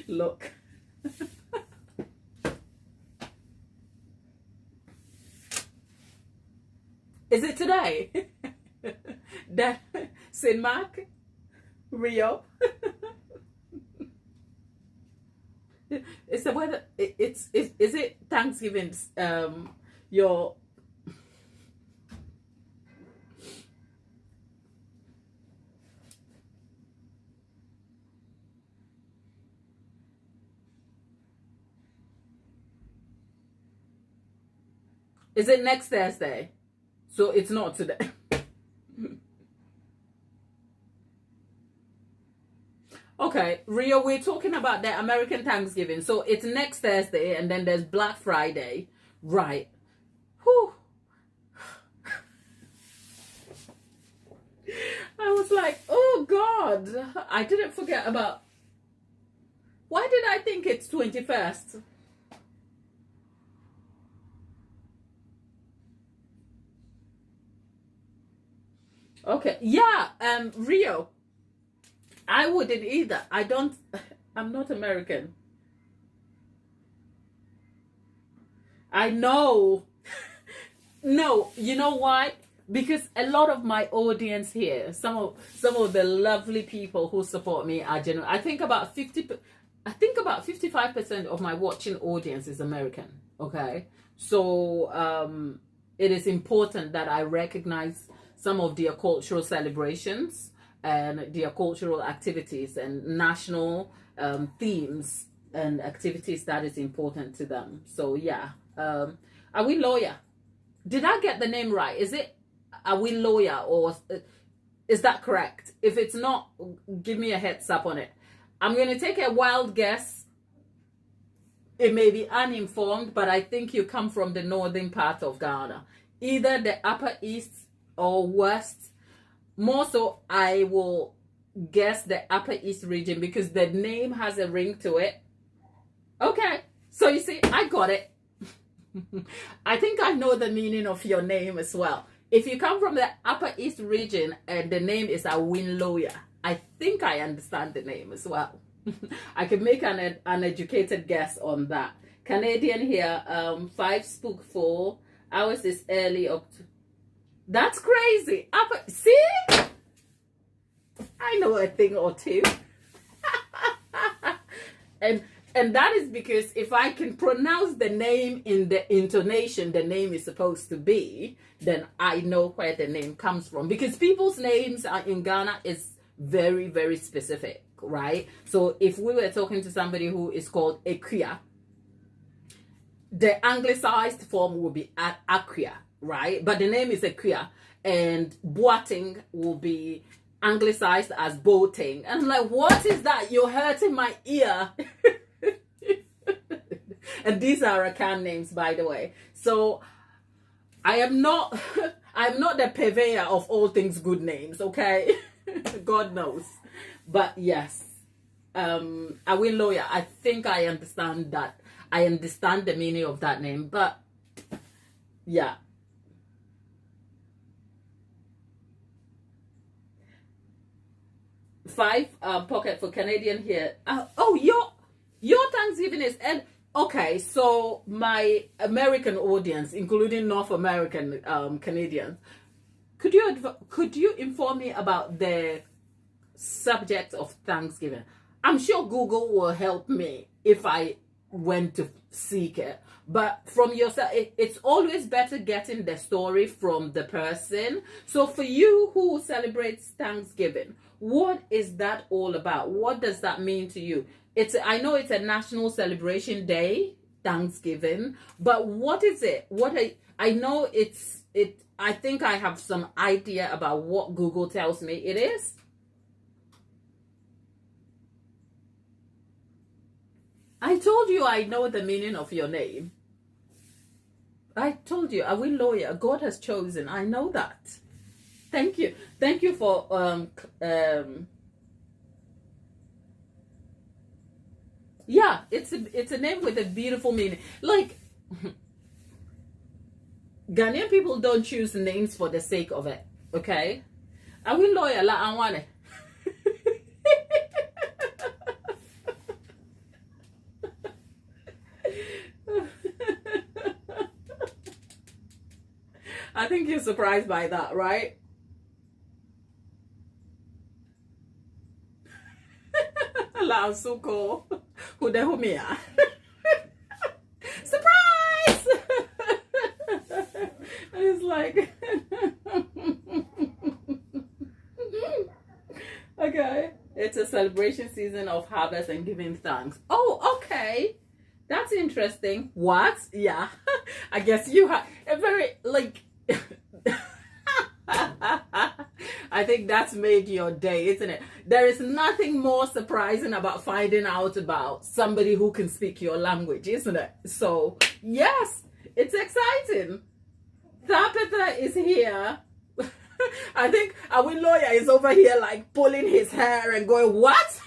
Look. Is it today? St. Mark? Rio? It's the weather. Is it Thanksgiving? Your is it next Thursday? So it's not today. Okay, Rio, we're talking about the American Thanksgiving. So it's next Thursday, and then there's Black Friday. Right. Whew. I was like, oh God, I didn't forget about... Why did I think it's 21st? Okay, yeah, Rio, I wouldn't either. I'm not American. I know. No, you know why? Because a lot of my audience here, some of the lovely people who support me are genuine. I think about 55% of my watching audience is American. Okay, so it is important that I recognize some of their cultural celebrations and their cultural activities and national themes and activities that is important to them. So yeah, are we lawyer? Did I get the name right? Is it, are we lawyer, or is that correct? If it's not, give me a heads up on it. I'm going to take a wild guess. It may be uninformed, but I think you come from the northern part of Ghana, either the Upper East or West. More so, I will guess the Upper East region because the name has a ring to it. Okay, so you see, I got it. I think I know the meaning of your name as well. If you come from the Upper East region and the name is Awinloya, I think I understand the name as well. I can make an educated guess on that. Canadian here, 5 spookful. Ours is early October. That's crazy. See? I know a thing or two. And that is because if I can pronounce the name in the intonation the name is supposed to be, then I know where the name comes from. Because people's names are in Ghana is very, very specific, right? So if we were talking to somebody who is called Ekuya, the anglicized form will be Aquia, right? But the name is Aquia, and Boating will be anglicized as Boating. And I'm like, what is that? You're hurting my ear. And these are account names, by the way. So I am not I'm not the purveyor of all things good names, okay? God knows. But yes, I will lawyer. I think I understand that. I understand the meaning of that name, but yeah. Five pocket for Canadian here. Oh, your Thanksgiving is end. Okay, so my American audience, including North American Canadians, could you inform me about the subject of Thanksgiving? I'm sure Google will help me if I went to seek it. But from yourself, it's always better getting the story from the person. So for you who celebrates Thanksgiving, what is that all about? What does that mean to you? I know it's a national celebration day, Thanksgiving, but what is it? I know I think I have some idea about what Google tells me it is. I told you I know the meaning of your name. I told you, I will lawyer. God has chosen. I know that. Thank you. Thank you for yeah, it's a name with a beautiful meaning. Like Ghanaian people don't choose names for the sake of it. Okay? I will lawyer la anwane. I think you're surprised by that, right? La suko hudehumia. Surprise! And it's like okay. It's a celebration season of harvest and giving thanks. Oh, okay. That's interesting. What? Yeah. I guess you have a very like I think that's made your day, isn't it? There is nothing more surprising about finding out about somebody who can speak your language, isn't it? So, yes, it's exciting. Tabitha is here. I think our lawyer is over here like pulling his hair and going, what?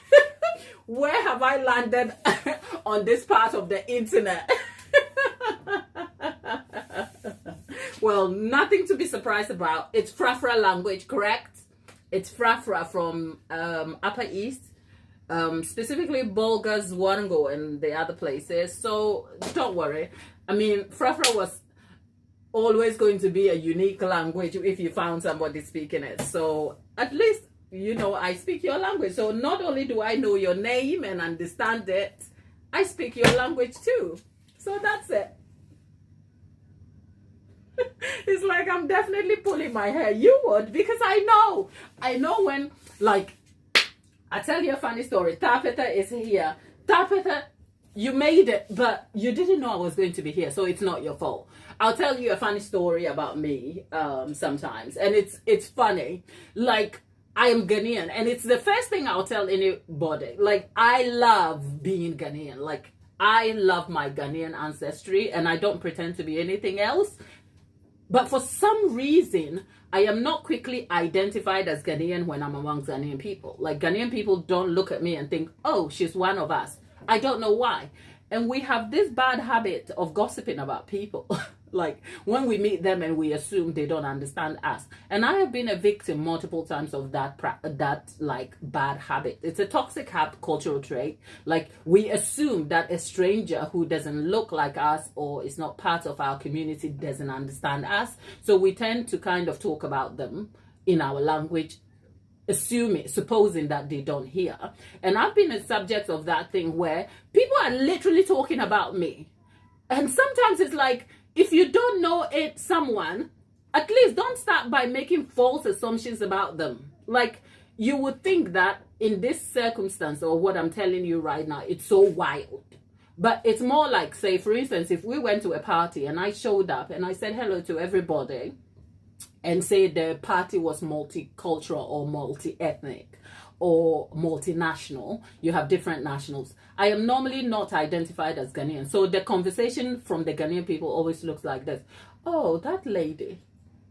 Where have I landed on this part of the internet? Well, nothing to be surprised about. It's Frafra language, correct? It's Frafra from Upper East, specifically Bulga, Zwango, and the other places. So don't worry. I mean, Frafra was always going to be a unique language if you found somebody speaking it. So at least, you know, I speak your language. So not only do I know your name and understand it, I speak your language too. So that's it. It's like I'm definitely pulling my hair. You would, because I know when, like, I tell you a funny story. Tabitha is here. Tabitha, you made it, but you didn't know I was going to be here, so it's not your fault. I'll tell you a funny story about me sometimes, and it's funny. Like, I am Ghanaian, and it's the first thing I'll tell anybody. Like, I love being Ghanaian. Like, I love my Ghanaian ancestry, and I don't pretend to be anything else. But for some reason, I am not quickly identified as Ghanaian when I'm among Ghanaian people. Like, Ghanaian people don't look at me and think, oh, she's one of us. I don't know why. And we have this bad habit of gossiping about people. Like, when we meet them and we assume they don't understand us. And I have been a victim multiple times of that like bad habit. It's a toxic cultural trait. Like, we assume that a stranger who doesn't look like us or is not part of our community doesn't understand us. So we tend to kind of talk about them in our language, supposing that they don't hear. And I've been a subject of that thing where people are literally talking about me. And sometimes it's like, if you don't know someone, at least don't start by making false assumptions about them. Like, you would think that in this circumstance, or what I'm telling you right now, it's so wild. But it's more like, say, for instance, if we went to a party and I showed up and I said hello to everybody, and say the party was multicultural or multi-ethnic or multinational, you have different nationals. I am normally not identified as Ghanaian. So the conversation from the Ghanaian people always looks like this. Oh, that lady,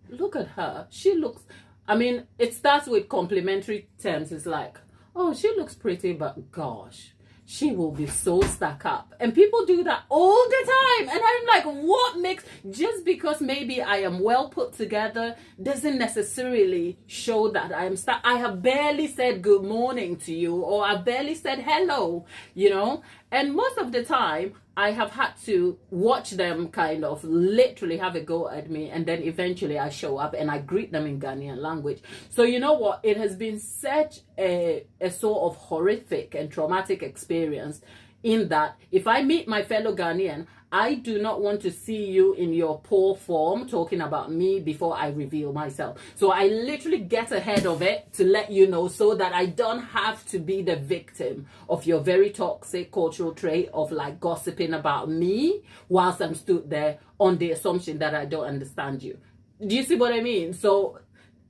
look at her. She looks, I mean, it starts with complimentary terms. It's like, oh, she looks pretty, but gosh, she will be so stuck up. And people do that all the time. And I'm like, what makes, just because maybe I am well put together doesn't necessarily show that I am stuck. I have barely said good morning to you, or I barely said hello, you know. And most of the time I have had to watch them kind of literally have a go at me, and then eventually I show up and I greet them in Ghanaian language. So you know what, it has been such a sort of horrific and traumatic experience, in that if I meet my fellow Ghanaian, I do not want to see you in your poor form talking about me before I reveal myself. So I literally get ahead of it to let you know, so that I don't have to be the victim of your very toxic cultural trait of like gossiping about me whilst I'm stood there on the assumption that I don't understand you. Do you see what I mean? So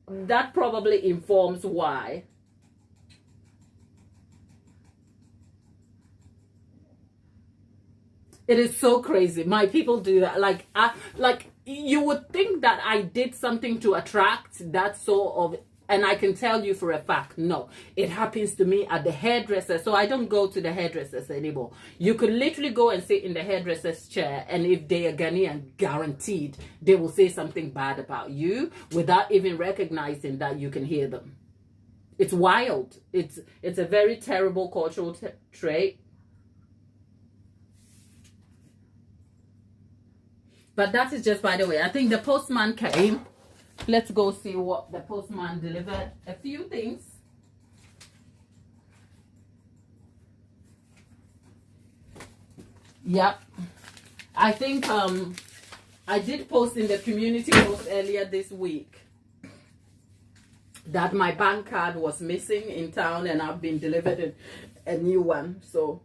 that probably informs why. It is so crazy. My people do that. Like you would think that I did something to attract that sort of, and I can tell you for a fact, no, it happens to me at the hairdresser. So I don't go to the hairdressers anymore. You could literally go and sit in the hairdresser's chair, and if they are Ghanaian, guaranteed they will say something bad about you without even recognizing that you can hear them. It's wild. It's a very terrible cultural trait. But that is just by the way. I think the postman came. Let's go see what the postman delivered. A few things. Yep. I think I did post in the community post earlier this week that my bank card was missing in town, and I've been delivered a new one. So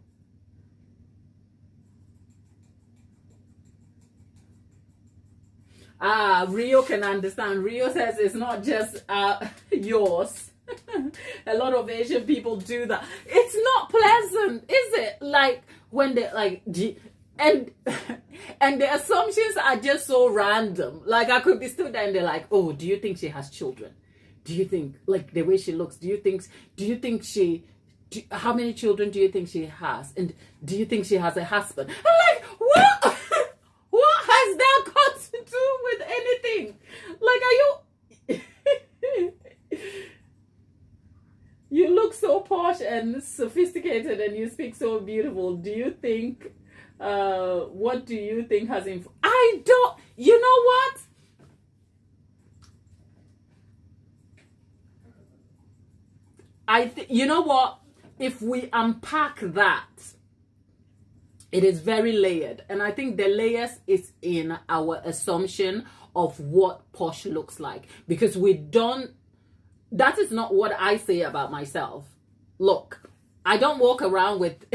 Rio can understand. Rio says it's not just yours. A lot of Asian people do that. It's not pleasant, is it? Like when they like, and the assumptions are just so random. Like I could be stood there and they're like, oh, do you think she has children? Do you think, like the way she looks, do you think she, how many children do you think she has? And do you think she has a husband? I'm like, what? What has that got to do with anything? Like, are you... You look so posh and sophisticated, and you speak so beautiful. Do you think... what do you think has... I don't... You know what? You know what? If we unpack that, it is very layered, and I think the layers is in our assumption of what posh looks like, because we don't, that is not what I say about myself. Look, I don't walk around with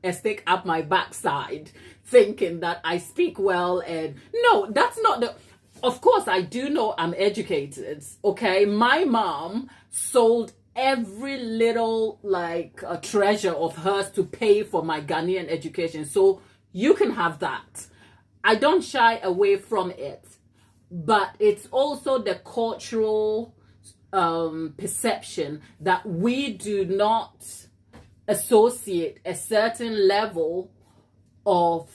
a stick up my backside thinking that I speak well, and no, that's not the, of course I do know I'm educated, okay? My mom sold every little like a treasure of hers to pay for my Ghanaian education, so you can have that. I don't shy away from it, but it's also the cultural perception that we do not associate a certain level of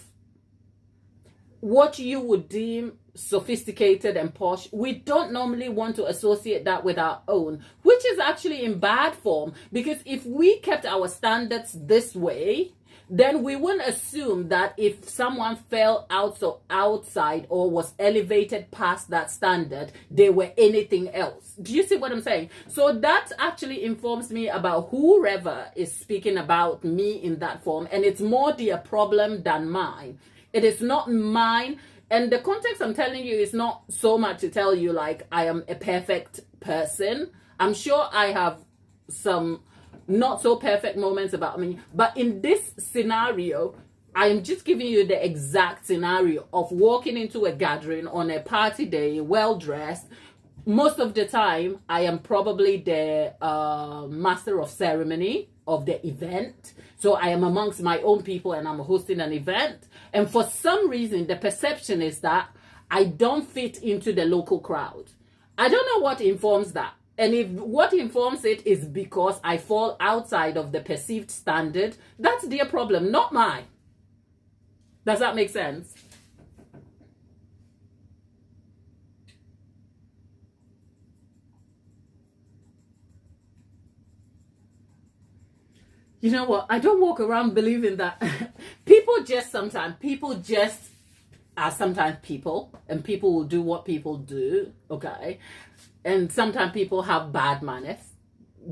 what you would deem sophisticated and posh. We don't normally want to associate that with our own, which is actually in bad form, because if we kept our standards this way, then we wouldn't assume that if someone fell outside or was elevated past that standard, they were anything else. Do you see what I'm saying? So that actually informs me about whoever is speaking about me in that form, and it's more their problem than mine. It is not mine. And the context I'm telling you is not so much to tell you like I am a perfect person. I'm sure I have some not so perfect moments about me. But in this scenario, I'm just giving you the exact scenario of walking into a gathering on a party day, well dressed. Most of the time, I am probably the master of ceremony of the event. So I am amongst my own people and I'm hosting an event. And for some reason, the perception is that I don't fit into the local crowd. I don't know what informs that. And if what informs it is because I fall outside of the perceived standard, that's their problem, not mine. Does that make sense? You know what? I don't walk around believing that people just are sometimes people, and people will do what people do, okay? And sometimes people have bad manners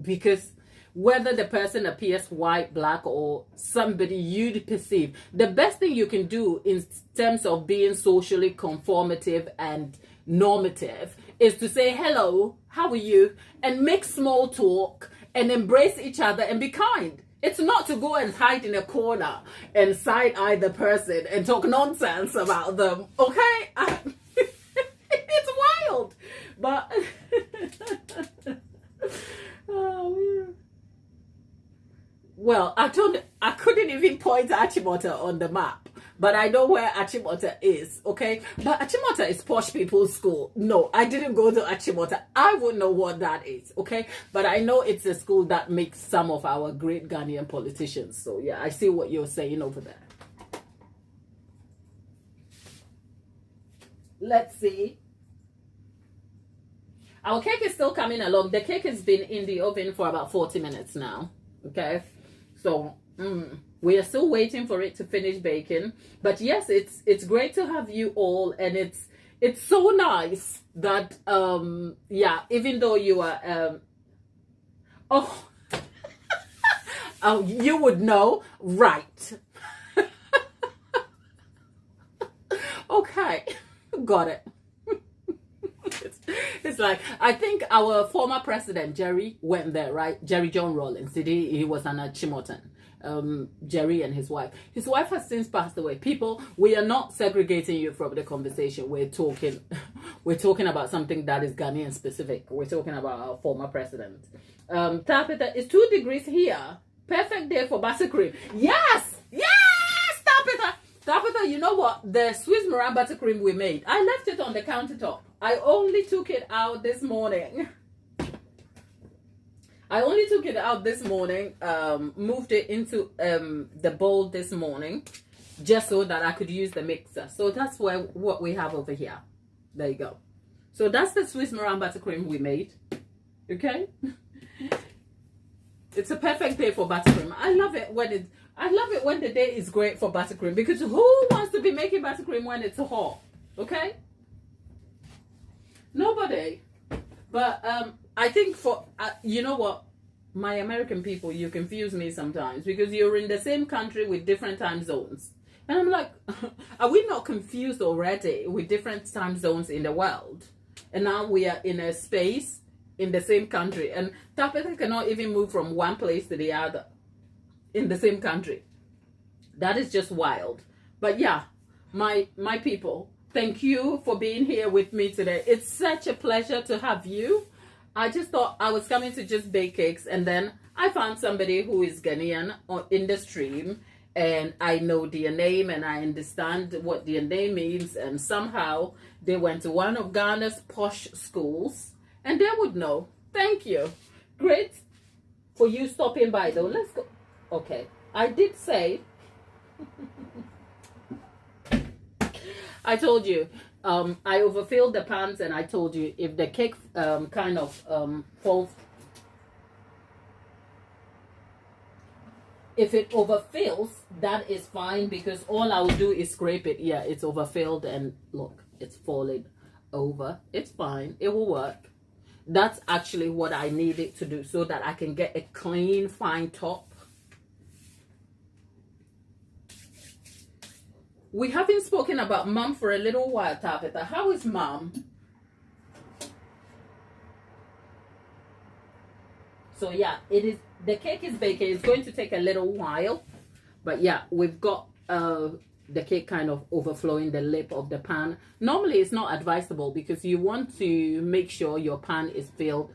because whether the person appears white, black, or somebody you perceive, the best thing you can do in terms of being socially conformative and normative is to say, hello, how are you? And make small talk and embrace each other and be kind. It's not to go and hide in a corner and side-eye the person and talk nonsense about them, okay? It's wild, but... oh, yeah. Well, I couldn't even point Achimota on the map, but I know where Achimota is, okay? But Achimota is posh people's school. No, I didn't go to Achimota. I wouldn't know what that is, okay? But I know it's a school that makes some of our great Ghanaian politicians. So, yeah, I see what you're saying over there. Let's see. Our cake is still coming along. The cake has been in the oven for about 40 minutes now, okay? So we are still waiting for it to finish baking. But yes, it's great to have you all, and it's so nice that yeah, even though you are oh oh, you would know, right? Okay, got it. It's like, I think our former president, Jerry, went there, right? Jerry John Rawlings. He was an Achimotan. Jerry and his wife. His wife has since passed away. People, we are not segregating you from the conversation. We're talking about something that is Ghanaian specific. We're talking about our former president. Tapita, it's 2 degrees here. Perfect day for buttercream. Yes! Yes! Tapita! Tapita, you know what? The Swiss Miran buttercream we made, I left it on the countertop. I only took it out this morning. Moved it into the bowl this morning, just so that I could use the mixer. So that's what we have over here. There you go. So that's the Swiss Miran buttercream we made. Okay? It's a perfect day for buttercream. I love it when the day is great for buttercream, because who wants to be making buttercream when it's hot? Okay? Nobody. But I think for you know what, my American people, you confuse me sometimes because you're in the same country with different time zones, and I'm like, are we not confused already with different time zones in the world? And now we are in a space in the same country, and Tapeta cannot even move from one place to the other in the same country. That is just wild. But yeah, my people, thank you for being here with me today. It's such a pleasure to have you. I just thought I was coming to just bake cakes, and then I found somebody who is Ghanaian in the stream, and I know their name and I understand what their name means, and somehow they went to one of Ghana's posh schools, and they would know. Thank you. Great for you stopping by though. Let's go. Okay, I did say I told you I overfilled the pans, and I told you if the cake kind of falls, if it overfills, that is fine, because all I'll do is scrape it. Yeah, it's overfilled, and look, it's falling over. It's fine. It will work. That's actually what I needed to do, so that I can get a clean, fine top. We haven't spoken about Mom for a little while, Tabitha. How is Mom? So yeah, it is. The cake is baking. It's going to take a little while, but yeah, we've got the cake kind of overflowing the lip of the pan. Normally it's not advisable because you want to make sure your pan is filled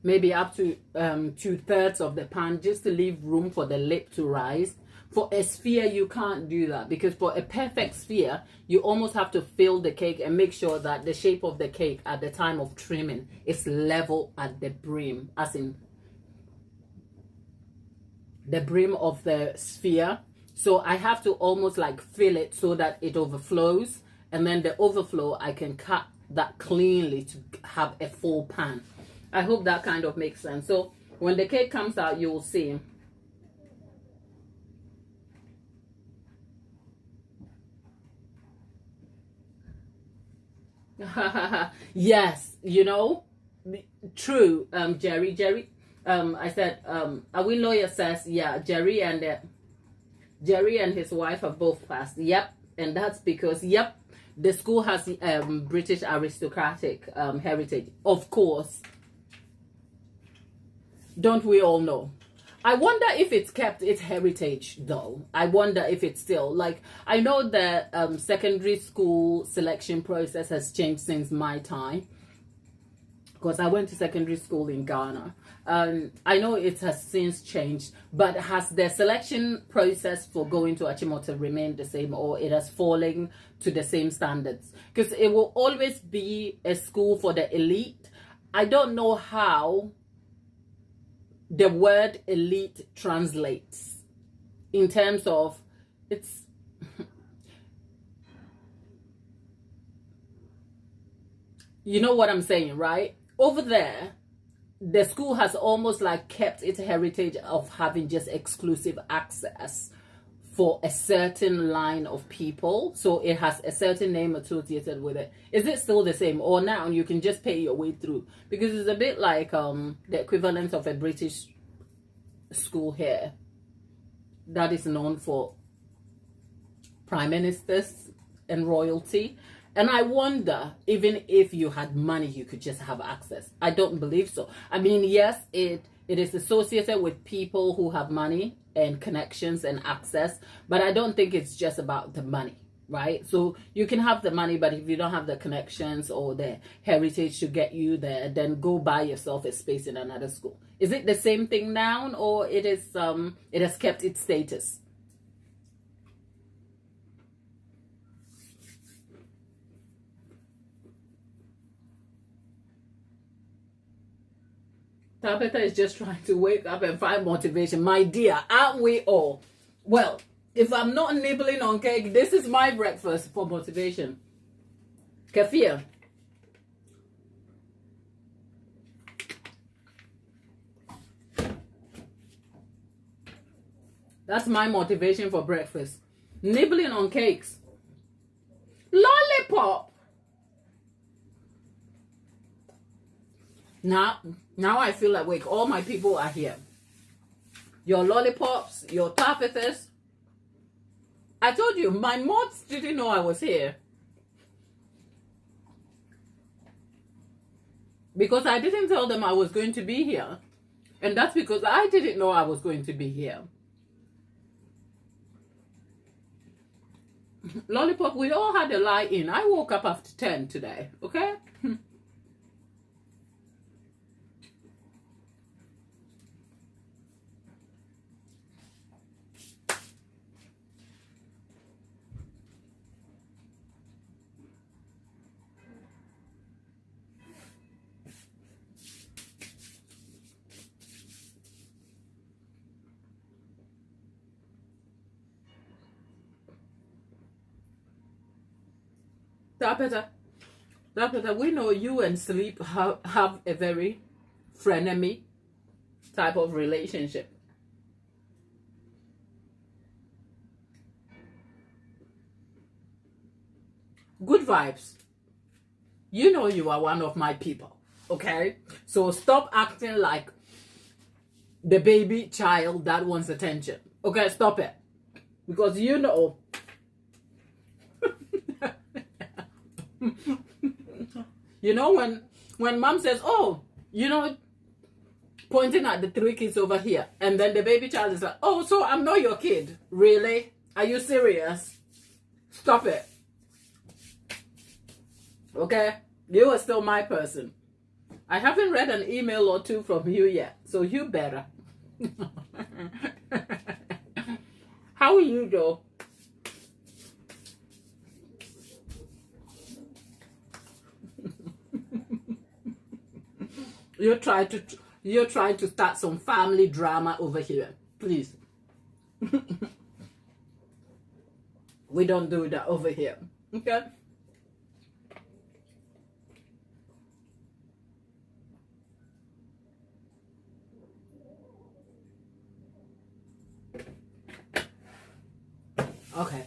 maybe up to 2/3 of the pan, just to leave room for the lip to rise. For a sphere, you can't do that, because for a perfect sphere, you almost have to fill the cake and make sure that the shape of the cake at the time of trimming is level at the brim, as in the brim of the sphere. So I have to almost like fill it so that it overflows, and then the overflow, I can cut that cleanly to have a full pan. I hope that kind of makes sense. So when the cake comes out, you will see. Yes, you know, true. Jerry, I said, are we lawyer says, yeah, Jerry and his wife have both passed. Yep. And that's because, yep, the school has British aristocratic heritage, of course. Don't we all know? I wonder if it's kept its heritage, though. I wonder if it's still, like, I know the secondary school selection process has changed since my time, because I went to secondary school in Ghana. I know it has since changed, but has the selection process for going to Achimota remained the same, or it has fallen to the same standards? Because it will always be a school for the elite. I don't know how the word elite translates in terms of it's you know what I'm saying, right? Over there, the school has almost like kept its heritage of having just exclusive access for a certain line of people. So it has a certain name associated with it. Is it still the same, or now you can just pay your way through? Because it's a bit like the equivalent of a British school here that is known for prime ministers and royalty. And I wonder, even if you had money, you could just have access. I don't believe so. I mean, yes, it is associated with people who have money and connections and access, but I don't think it's just about the money, right? So you can have the money, but if you don't have the connections or the heritage to get you there, then go buy yourself a space in another school. Is it the same thing now, or it has kept its status? Tabitha is just trying to wake up and find motivation. My dear, aren't we all? Well, if I'm not nibbling on cake, this is my breakfast for motivation. Kefir. That's my motivation for breakfast. Nibbling on cakes. Lollipop. Now I feel awake. All my people are here. Your lollipops, your taffetas. I told you, my mods didn't know I was here. Because I didn't tell them I was going to be here. And that's because I didn't know I was going to be here. Lollipop, we all had a lie in. I woke up after 10 today, okay? That we know you and sleep have a very frenemy type of relationship. Good vibes. You know you are one of my people, okay? So stop acting like the baby child that wants attention. Okay, stop it. Because you know You know, when mom says, oh, you know, pointing at the 3 kids over here, and then the baby child is like, oh, so I'm not your kid. Really? Are you serious? Stop it. Okay? You are still my person. I haven't read an email or two from you yet, so you better. How are you, Joe? You're trying to start some family drama over here. Please. We don't do that over here. Okay? Okay.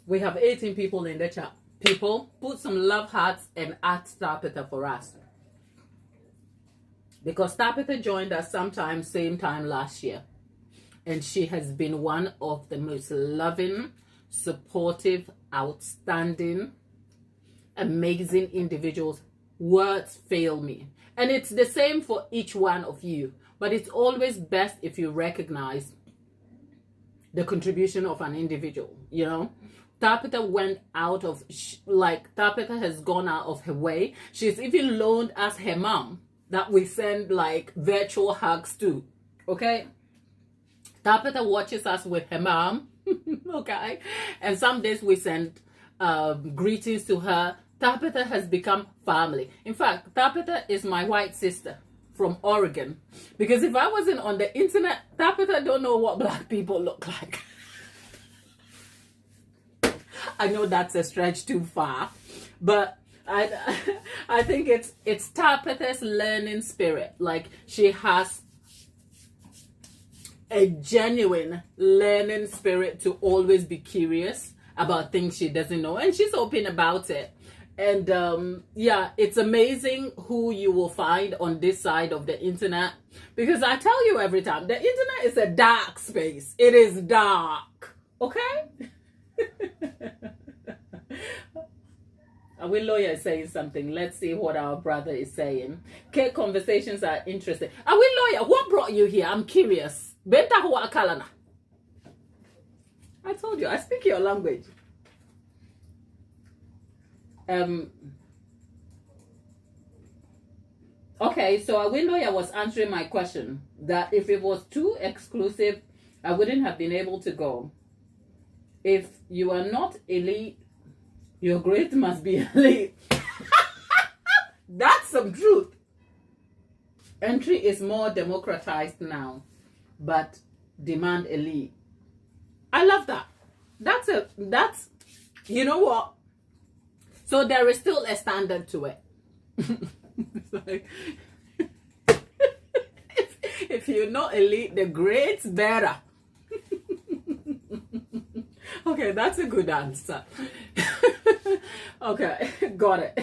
We have 18 people in the chat. People, put some love hearts and at Star Peter for us. Because Star Peter joined us sometime, same time last year. And she has been one of the most loving, supportive, outstanding, amazing individuals. Words fail me. And it's the same for each one of you. But it's always best if you recognize the contribution of an individual, you know. Tapita went out of, Tapita has gone out of her way. She's even loaned us her mom that we send like virtual hugs to, okay? Tapita watches us with her mom, okay? And some days we send greetings to her. Tapita has become family. In fact, Tapita is my white sister from Oregon. Because if I wasn't on the internet, Tapita don't know what black people look like. I know that's a stretch too far, but I think it's Tapita's learning spirit. Like, she has a genuine learning spirit to always be curious about things she doesn't know, and she's open about it. And yeah, it's amazing who you will find on this side of the internet, because I tell you every time, the internet is a dark space. It is dark, okay? Our lawyer is saying something. Let's see what our brother is saying. Okay, conversations are interesting. Our lawyer, what brought you here? I'm curious. Benta huwa kalana. I told you, I speak your language. Okay, so our lawyer was answering my question that if it was too exclusive, I wouldn't have been able to go. If you are not elite, your grades must be elite. That's some truth. Entry is more democratized now, but demand elite. I love that. That's you know what? So there is still a standard to it. It's like, if you're not elite, the grades better. Okay, that's a good answer. Okay, got it.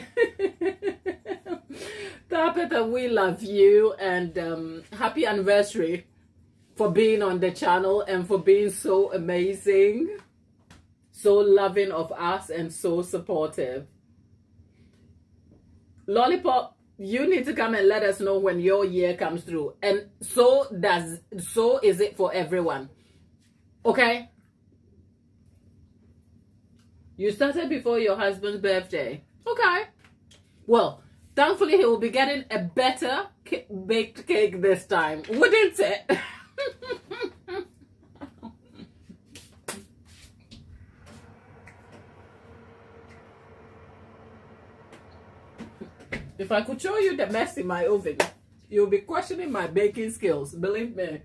Tapita, we love you, and happy anniversary for being on the channel and for being so amazing, so loving of us, and so supportive. Lollipop, you need to come and let us know when your year comes through, and so is it for everyone. Okay? You started before your husband's birthday. Okay. Well, thankfully he will be getting a better baked cake this time, wouldn't it? If I could show you the mess in my oven, you'll be questioning my baking skills, believe me.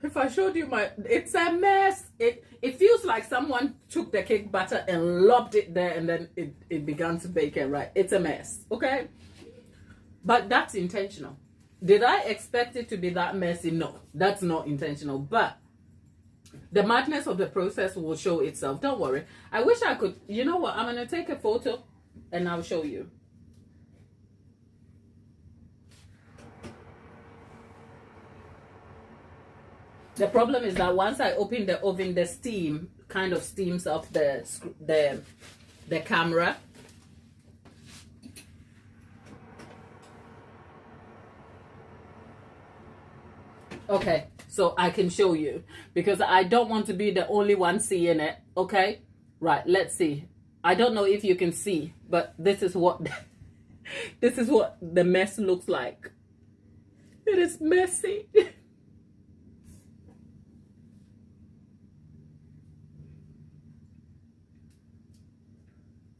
If I showed you it's a mess. It feels like someone took the cake batter and lobbed it there, and then it began to bake it, right? It's a mess, okay? But that's intentional. Did I expect it to be that messy? No, that's not intentional. But the madness of the process will show itself. Don't worry. I wish I could. You know what? I'm going to take a photo and I'll show you. The problem is that once I open the oven, the steam kind of steams off the camera. Okay, so I can show you because I don't want to be the only one seeing it. Okay, right, let's see. I don't know if you can see, but this is what this is what the mess looks like. It is messy.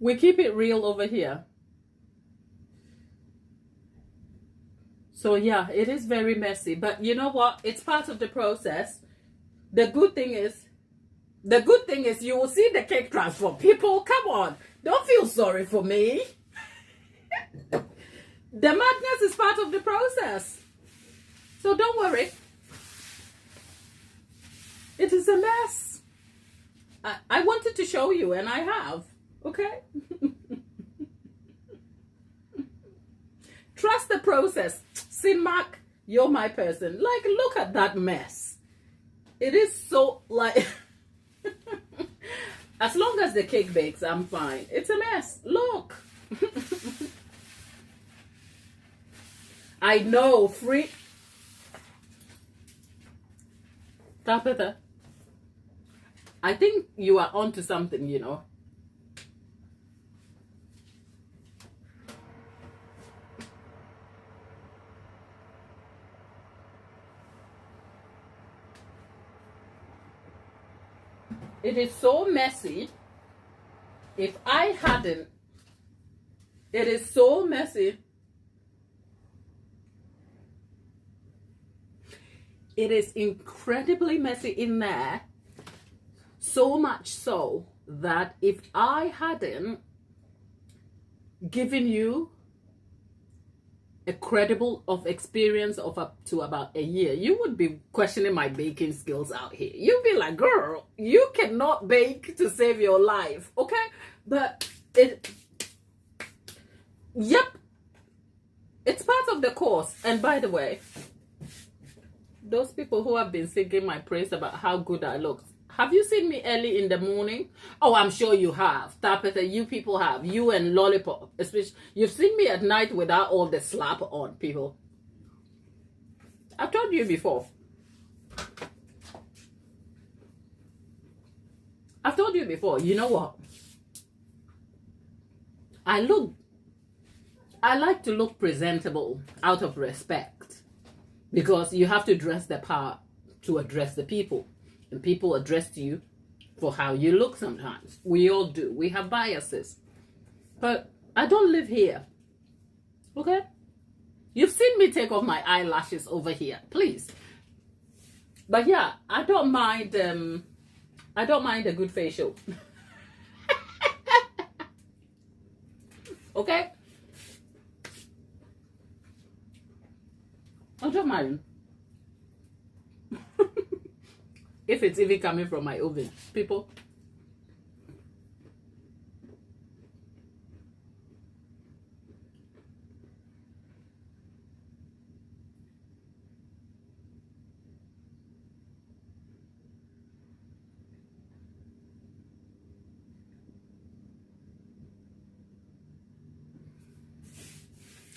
We keep it real over here. So yeah, it is very messy, but you know what? It's part of the process. The good thing is you will see the cake transform. People, come on. Don't feel sorry for me. The madness is part of the process. So don't worry. It is a mess. I wanted to show you and I have. Okay? Trust the process. Sin Mark, you're my person. Like, look at that mess. It is so, like... As long as the cake bakes, I'm fine. It's a mess. Look. I know. Free... Tabitha, I think you are onto something, you know. It is so messy. If I hadn't, it is so messy. It is incredibly messy in there. So much so that if I hadn't given you a credible of experience of up to about a year, you would be questioning my baking skills out here. You'd be like, girl, you cannot bake to save your life. Okay? But yep, it's part of the course. And by the way, those people who have been singing my praise about how good I look, have you seen me early in the morning? Oh, I'm sure you have. Tapeta, you people have. You and Lollipop. Especially, you've seen me at night without all the slap on, people. I've told you before. I've told you before. You know what? I like to look presentable out of respect. Because you have to dress the part to address the people. And people address you for how you look sometimes. We all do. We have biases. But I don't live here. Okay? You've seen me take off my eyelashes over here. Please. But yeah, I don't mind a good facial. Okay? I don't mind. If it's even coming from my oven, people.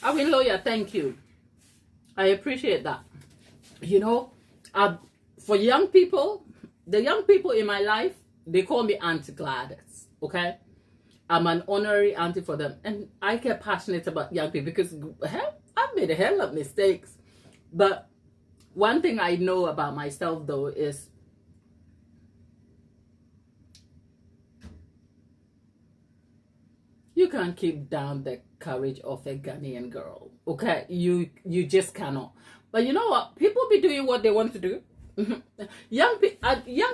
Awin Lawyer, thank you. I appreciate that. You know, for young people, the young people in my life, they call me Auntie Gladys, okay? I'm an honorary auntie for them. And I get passionate about young people because I've made a hell of mistakes. But one thing I know about myself, though, is you can't keep down the courage of a Ghanaian girl, okay? You just cannot. But you know what? People be doing what they want to do. Young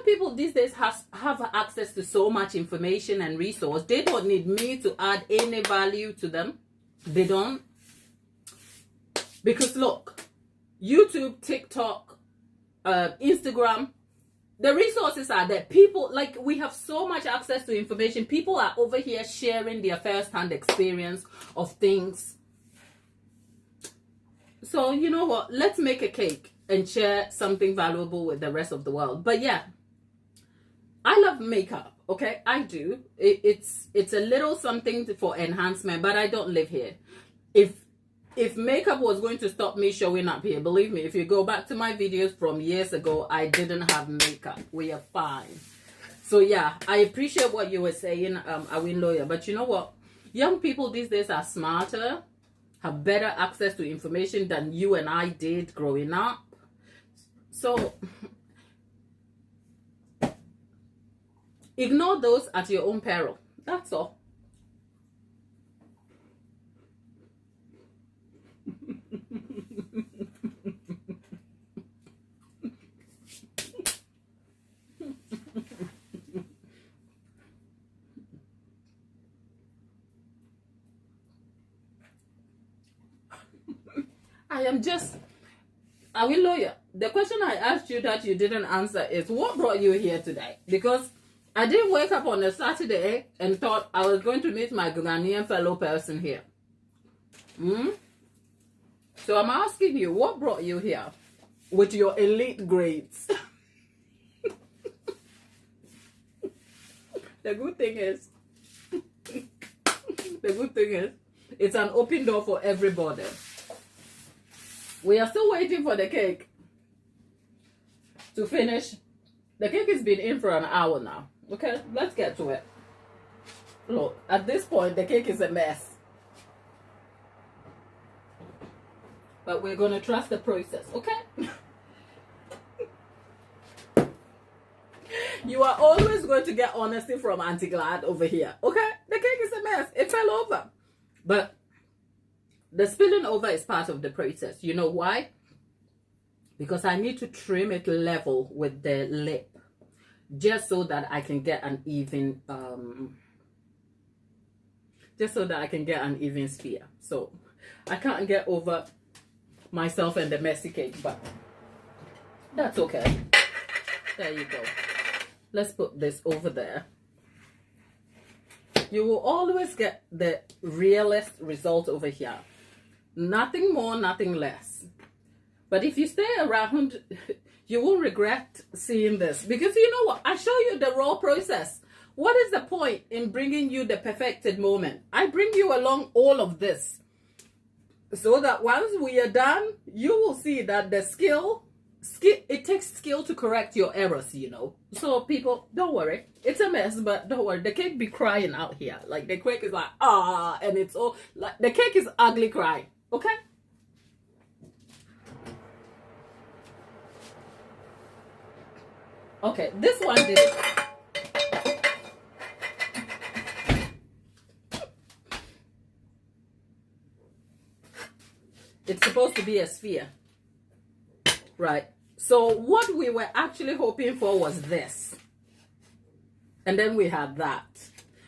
people these days have access to so much information and resource. They don't need me to add any value to them. They don't. Because look, YouTube, TikTok, Instagram, the resources are there. People, like, we have so much access to information. People are over here sharing their first-hand experience of things. So, you know what? Let's make a cake. and share something valuable with the rest of the world. But yeah, I love makeup. Okay, I do. It's a little something for enhancement, but I don't live here. If makeup was going to stop me showing up here, believe me, if you go back to my videos from years ago, I didn't have makeup. We are fine. So yeah, I appreciate what you were saying, Awin Lawyer. But you know what? Young people these days are smarter, have better access to information than you and I did growing up. So ignore those at your own peril. That's all. I am just, I will lawyer. The question I asked you that you didn't answer is, what brought you here today? Because I didn't wake up on a Saturday and thought I was going to meet my Ghanaian fellow person here. So I'm asking you, what brought you here with your elite grades? The good thing is, it's an open door for everybody. We are still waiting for the cake to finish. The cake has been in for an hour now. Okay, let's get to it. Look, at this point, the cake is a mess. But we're going to trust the process, okay? You are always going to get honesty from Auntie Glad over here, okay? The cake is a mess. It fell over. But the spilling over is part of the process. You know why? Because I need to trim it level with the lip, just so that I can get an even sphere. So I can't get over myself and the messy cake, but that's okay. There you go. Let's put this over there. You will always get the realest result over here. Nothing more, nothing less. But if you stay around, you will regret seeing this. Because you know what? I show you the raw process. What is the point in bringing you the perfected moment? I bring you along all of this, so that once we are done, you will see that the skill, it takes skill to correct your errors, you know. So people, don't worry. It's a mess, but don't worry. The cake be crying out here. Like the cake is like, and it's all, like the cake is ugly crying. Okay? Okay, this one did it. It's supposed to be a sphere. Right. So what we were actually hoping for was this. And then we had that.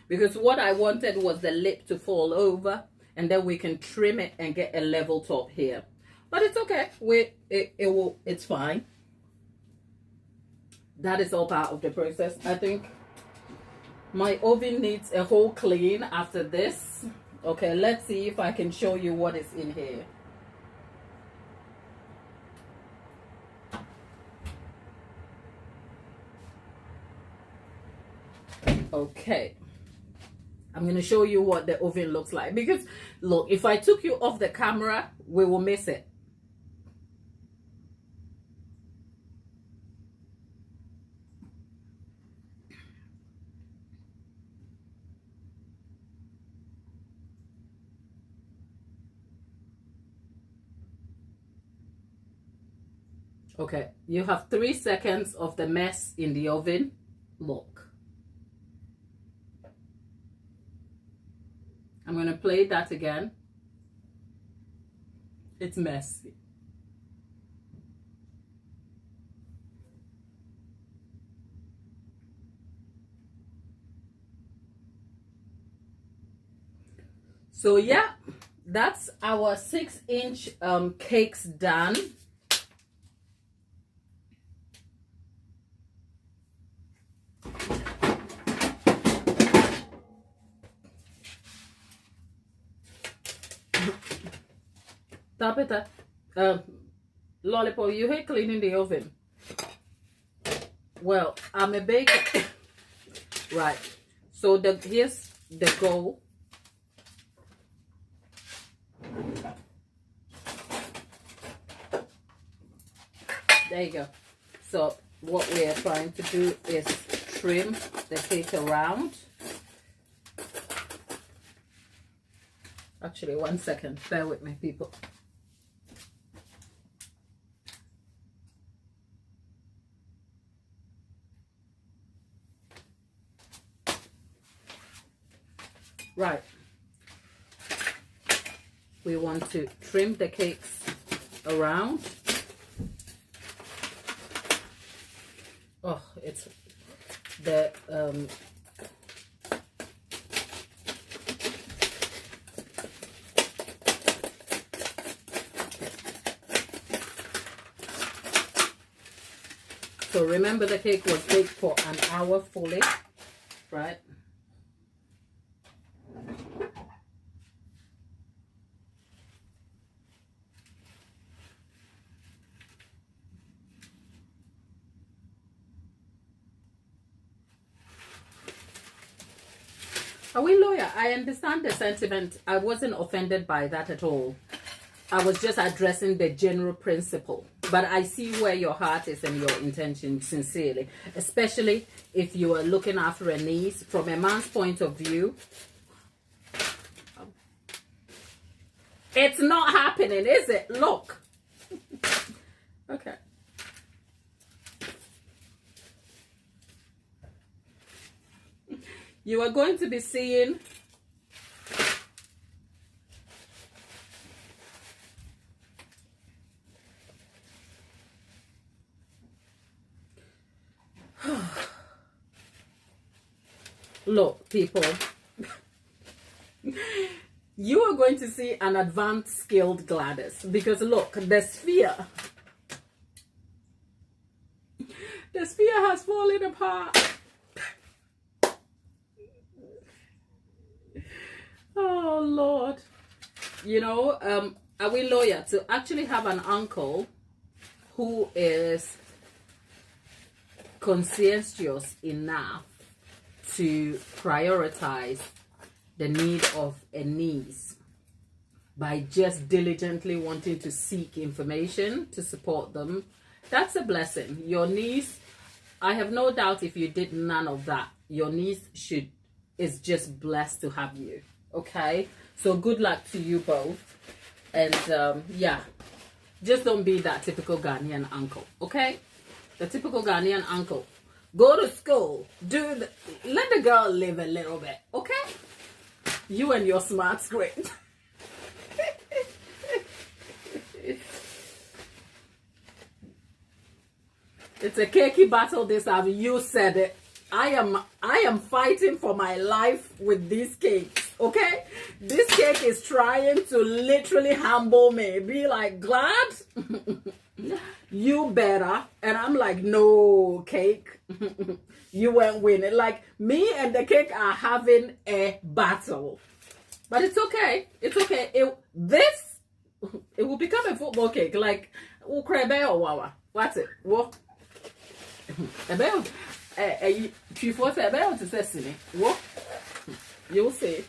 Because what I wanted was the lip to fall over. And then we can trim it and get a level top here. But it's okay. It's fine. That is all part of the process. I think my oven needs a whole clean after this. Okay, let's see if I can show you what is in here. Okay, I'm going to show you what the oven looks like, because look, if I took you off the camera, we will miss it. Okay, you have 3 seconds of the mess in the oven. Look. I'm going to play that again. It's messy. So yeah, that's our 6-inch cakes done. Tap it up. Lollipop, you hate cleaning the oven. Well, I'm a baker. Right. So here's the goal. There you go. So what we are trying to do is trim the cake around. Actually, 1 second. Bear with me, people. Right. We want to trim the cakes around. Oh, it's the so remember the cake was baked for an hour fully, right? Are we lawyer? I understand the sentiment. I wasn't offended by that at all. I was just addressing the general principle. But I see where your heart is and your intention, sincerely. Especially if you are looking after a niece. From a man's point of view, it's not happening, is it? Look. Okay. You are going to be seeing look, people, you are going to see an advanced skilled Gladys, because look, the sphere has fallen apart. Oh Lord. You know, are we lawyer to actually have an uncle who is conscientious enough to prioritize the need of a niece by just diligently wanting to seek information to support them? That's a blessing. Your niece, I have no doubt if you did none of that, your niece is just blessed to have you. Okay, so good luck to you both, and yeah, just don't be that typical Ghanaian uncle. Okay, the typical Ghanaian uncle, go to school, let the girl live a little bit. Okay, you and your smart screen. It's a cakey battle this time. You said it. I am fighting for my life with these cakes. Okay, this cake is trying to literally humble me, be like, Glad, you better, and I'm like, no, cake, you won't win it. Like, me and the cake are having a battle, but it's okay. It's okay. It will become a football cake. Like, what's it? What? You'll see.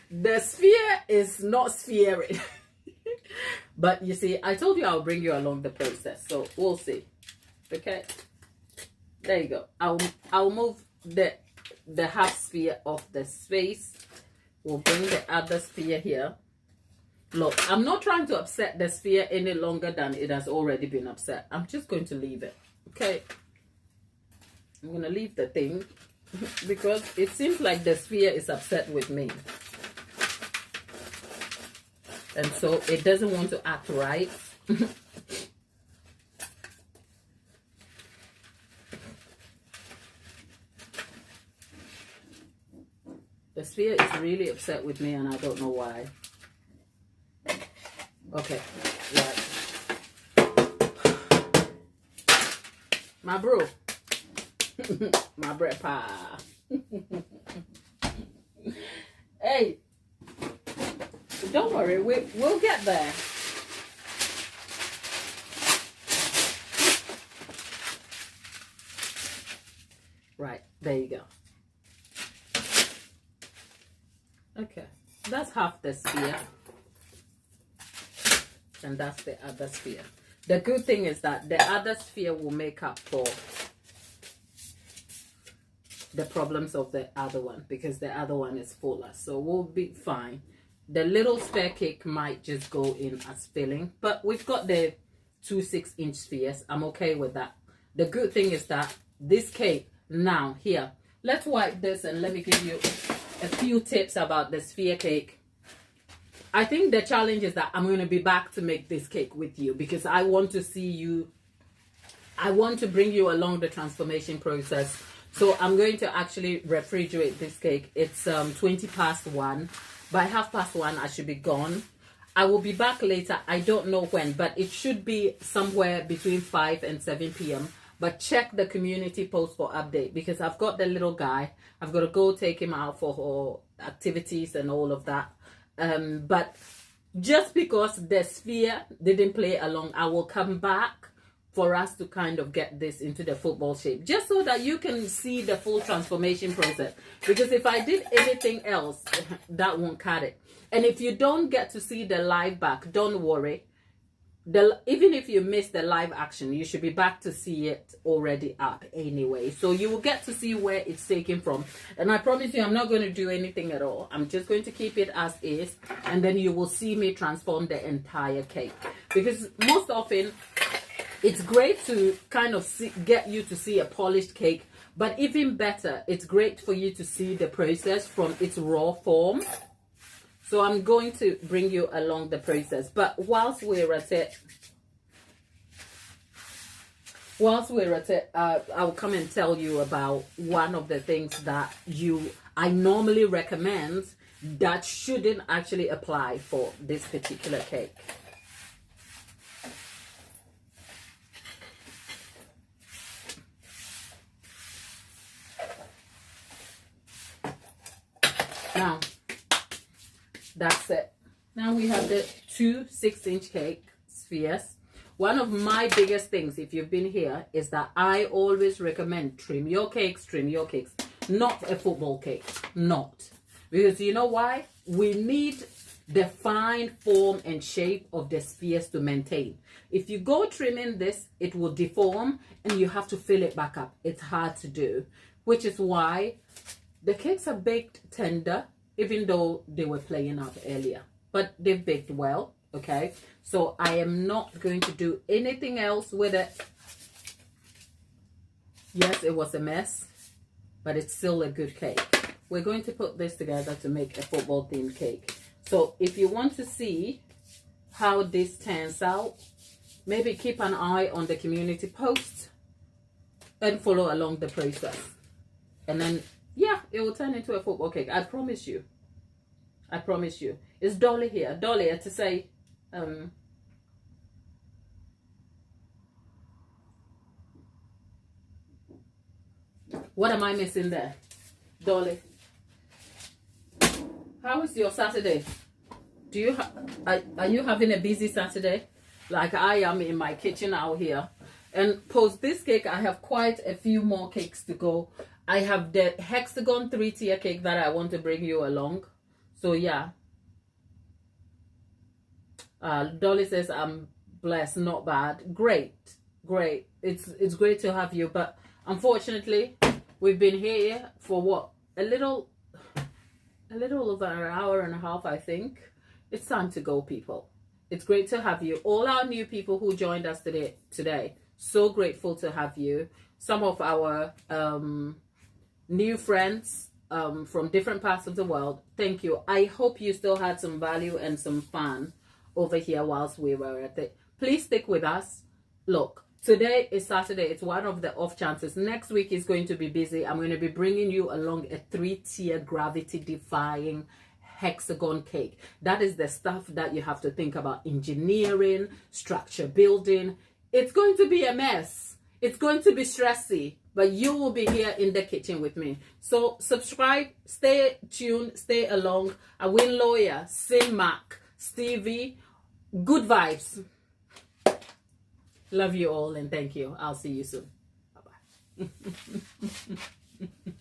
The sphere is not sphering. But you see, I told you I'll bring you along the process, so we'll see. Okay, there you go. I'll move the half sphere of the space. We'll bring the other sphere here. Look, I'm not trying to upset the sphere any longer than it has already been upset. I'm just going to leave it. Okay, I'm going to leave the thing because it seems like the sphere is upset with me. And so it doesn't want to act right. The sphere is really upset with me and I don't know why. Okay, right. My bro. My grandpa. Hey, Don't worry, we'll get there. Right, there you go. Okay, that's half the sphere. And that's the other sphere. The good thing is that the other sphere will make up for the problems of the other one, because the other one is fuller. So we'll be fine. The little spare cake might just go in as filling, but we've got the 2 6-inch spheres. I'm okay with that. The good thing is that this cake, now here, let's wipe this and let me give you a few tips about the sphere cake. I think the challenge is that I'm going to be back to make this cake with you, because I want to see you, I want to bring you along the transformation process. So I'm going to actually refrigerate this cake. It's 20 past 1. By 1:30 I should be gone. I will be back later. I don't know when, but it should be somewhere between 5 and 7 p.m. But check the community post for update, because I've got the little guy. I've got to go take him out for activities and all of that. But just because the sphere didn't play along, I will come back for us to kind of get this into the football shape, just so that you can see the full transformation process. Because if I did anything else, that won't cut it. And if you don't get to see the live back, don't worry. Even if you miss the live action, you should be back to see it already up anyway. So you will get to see where it's taken from. And I promise you, I'm not going to do anything at all. I'm just going to keep it as is. And then you will see me transform the entire cake. Because most often, it's great to kind of get you to see a polished cake. But even better, it's great for you to see the process from its raw form. So I'm going to bring you along the process. But whilst we're at it, I'll come and tell you about one of the things that I normally recommend that shouldn't actually apply for this particular cake. Now, that's it. Now we have the 2 6-inch cake spheres. One of my biggest things, if you've been here, is that I always recommend trim your cakes, not a football cake, not. Because you know why? We need the fine form and shape of the spheres to maintain. If you go trimming this, it will deform and you have to fill it back up. It's hard to do, which is why the cakes are baked tender, even though they were playing out earlier, but they've baked well. Okay, so I am not going to do anything else with it. Yes, it was a mess, but it's still a good cake. We're going to put this together to make a football themed cake. So if you want to see how this turns out, maybe keep an eye on the community post and follow along the process. And then, yeah, it will turn into a football cake. I promise you. I promise you. Is Dolly here? Dolly, to say, what am I missing there? Dolly, how is your Saturday? Do you are you having a busy Saturday? Like I am in my kitchen out here. And post this cake, I have quite a few more cakes to go. I have the hexagon 3-tier cake that I want to bring you along. So yeah. Dolly says, I'm blessed, not bad. Great. It's great to have you. But unfortunately, we've been here for what? A little over an hour and a half, I think. It's time to go, people. It's great to have you. All our new people who joined us today. So grateful to have you. Some of our new friends from different parts of the world. Thank you. I hope you still had some value and some fun over here whilst we were at it. Please stick with us. Look, today is Saturday. It's one of the off chances. Next week is going to be busy. I'm going to be bringing you along a 3-tier gravity defying hexagon cake. That is the stuff that you have to think about: engineering, structure building. It's going to be a mess. It's going to be stressy, but you will be here in the kitchen with me. So subscribe, stay tuned, stay along. I win lawyer, Sim Mac. Stevie. Good vibes. Love you all and thank you. I'll see you soon. Bye-bye.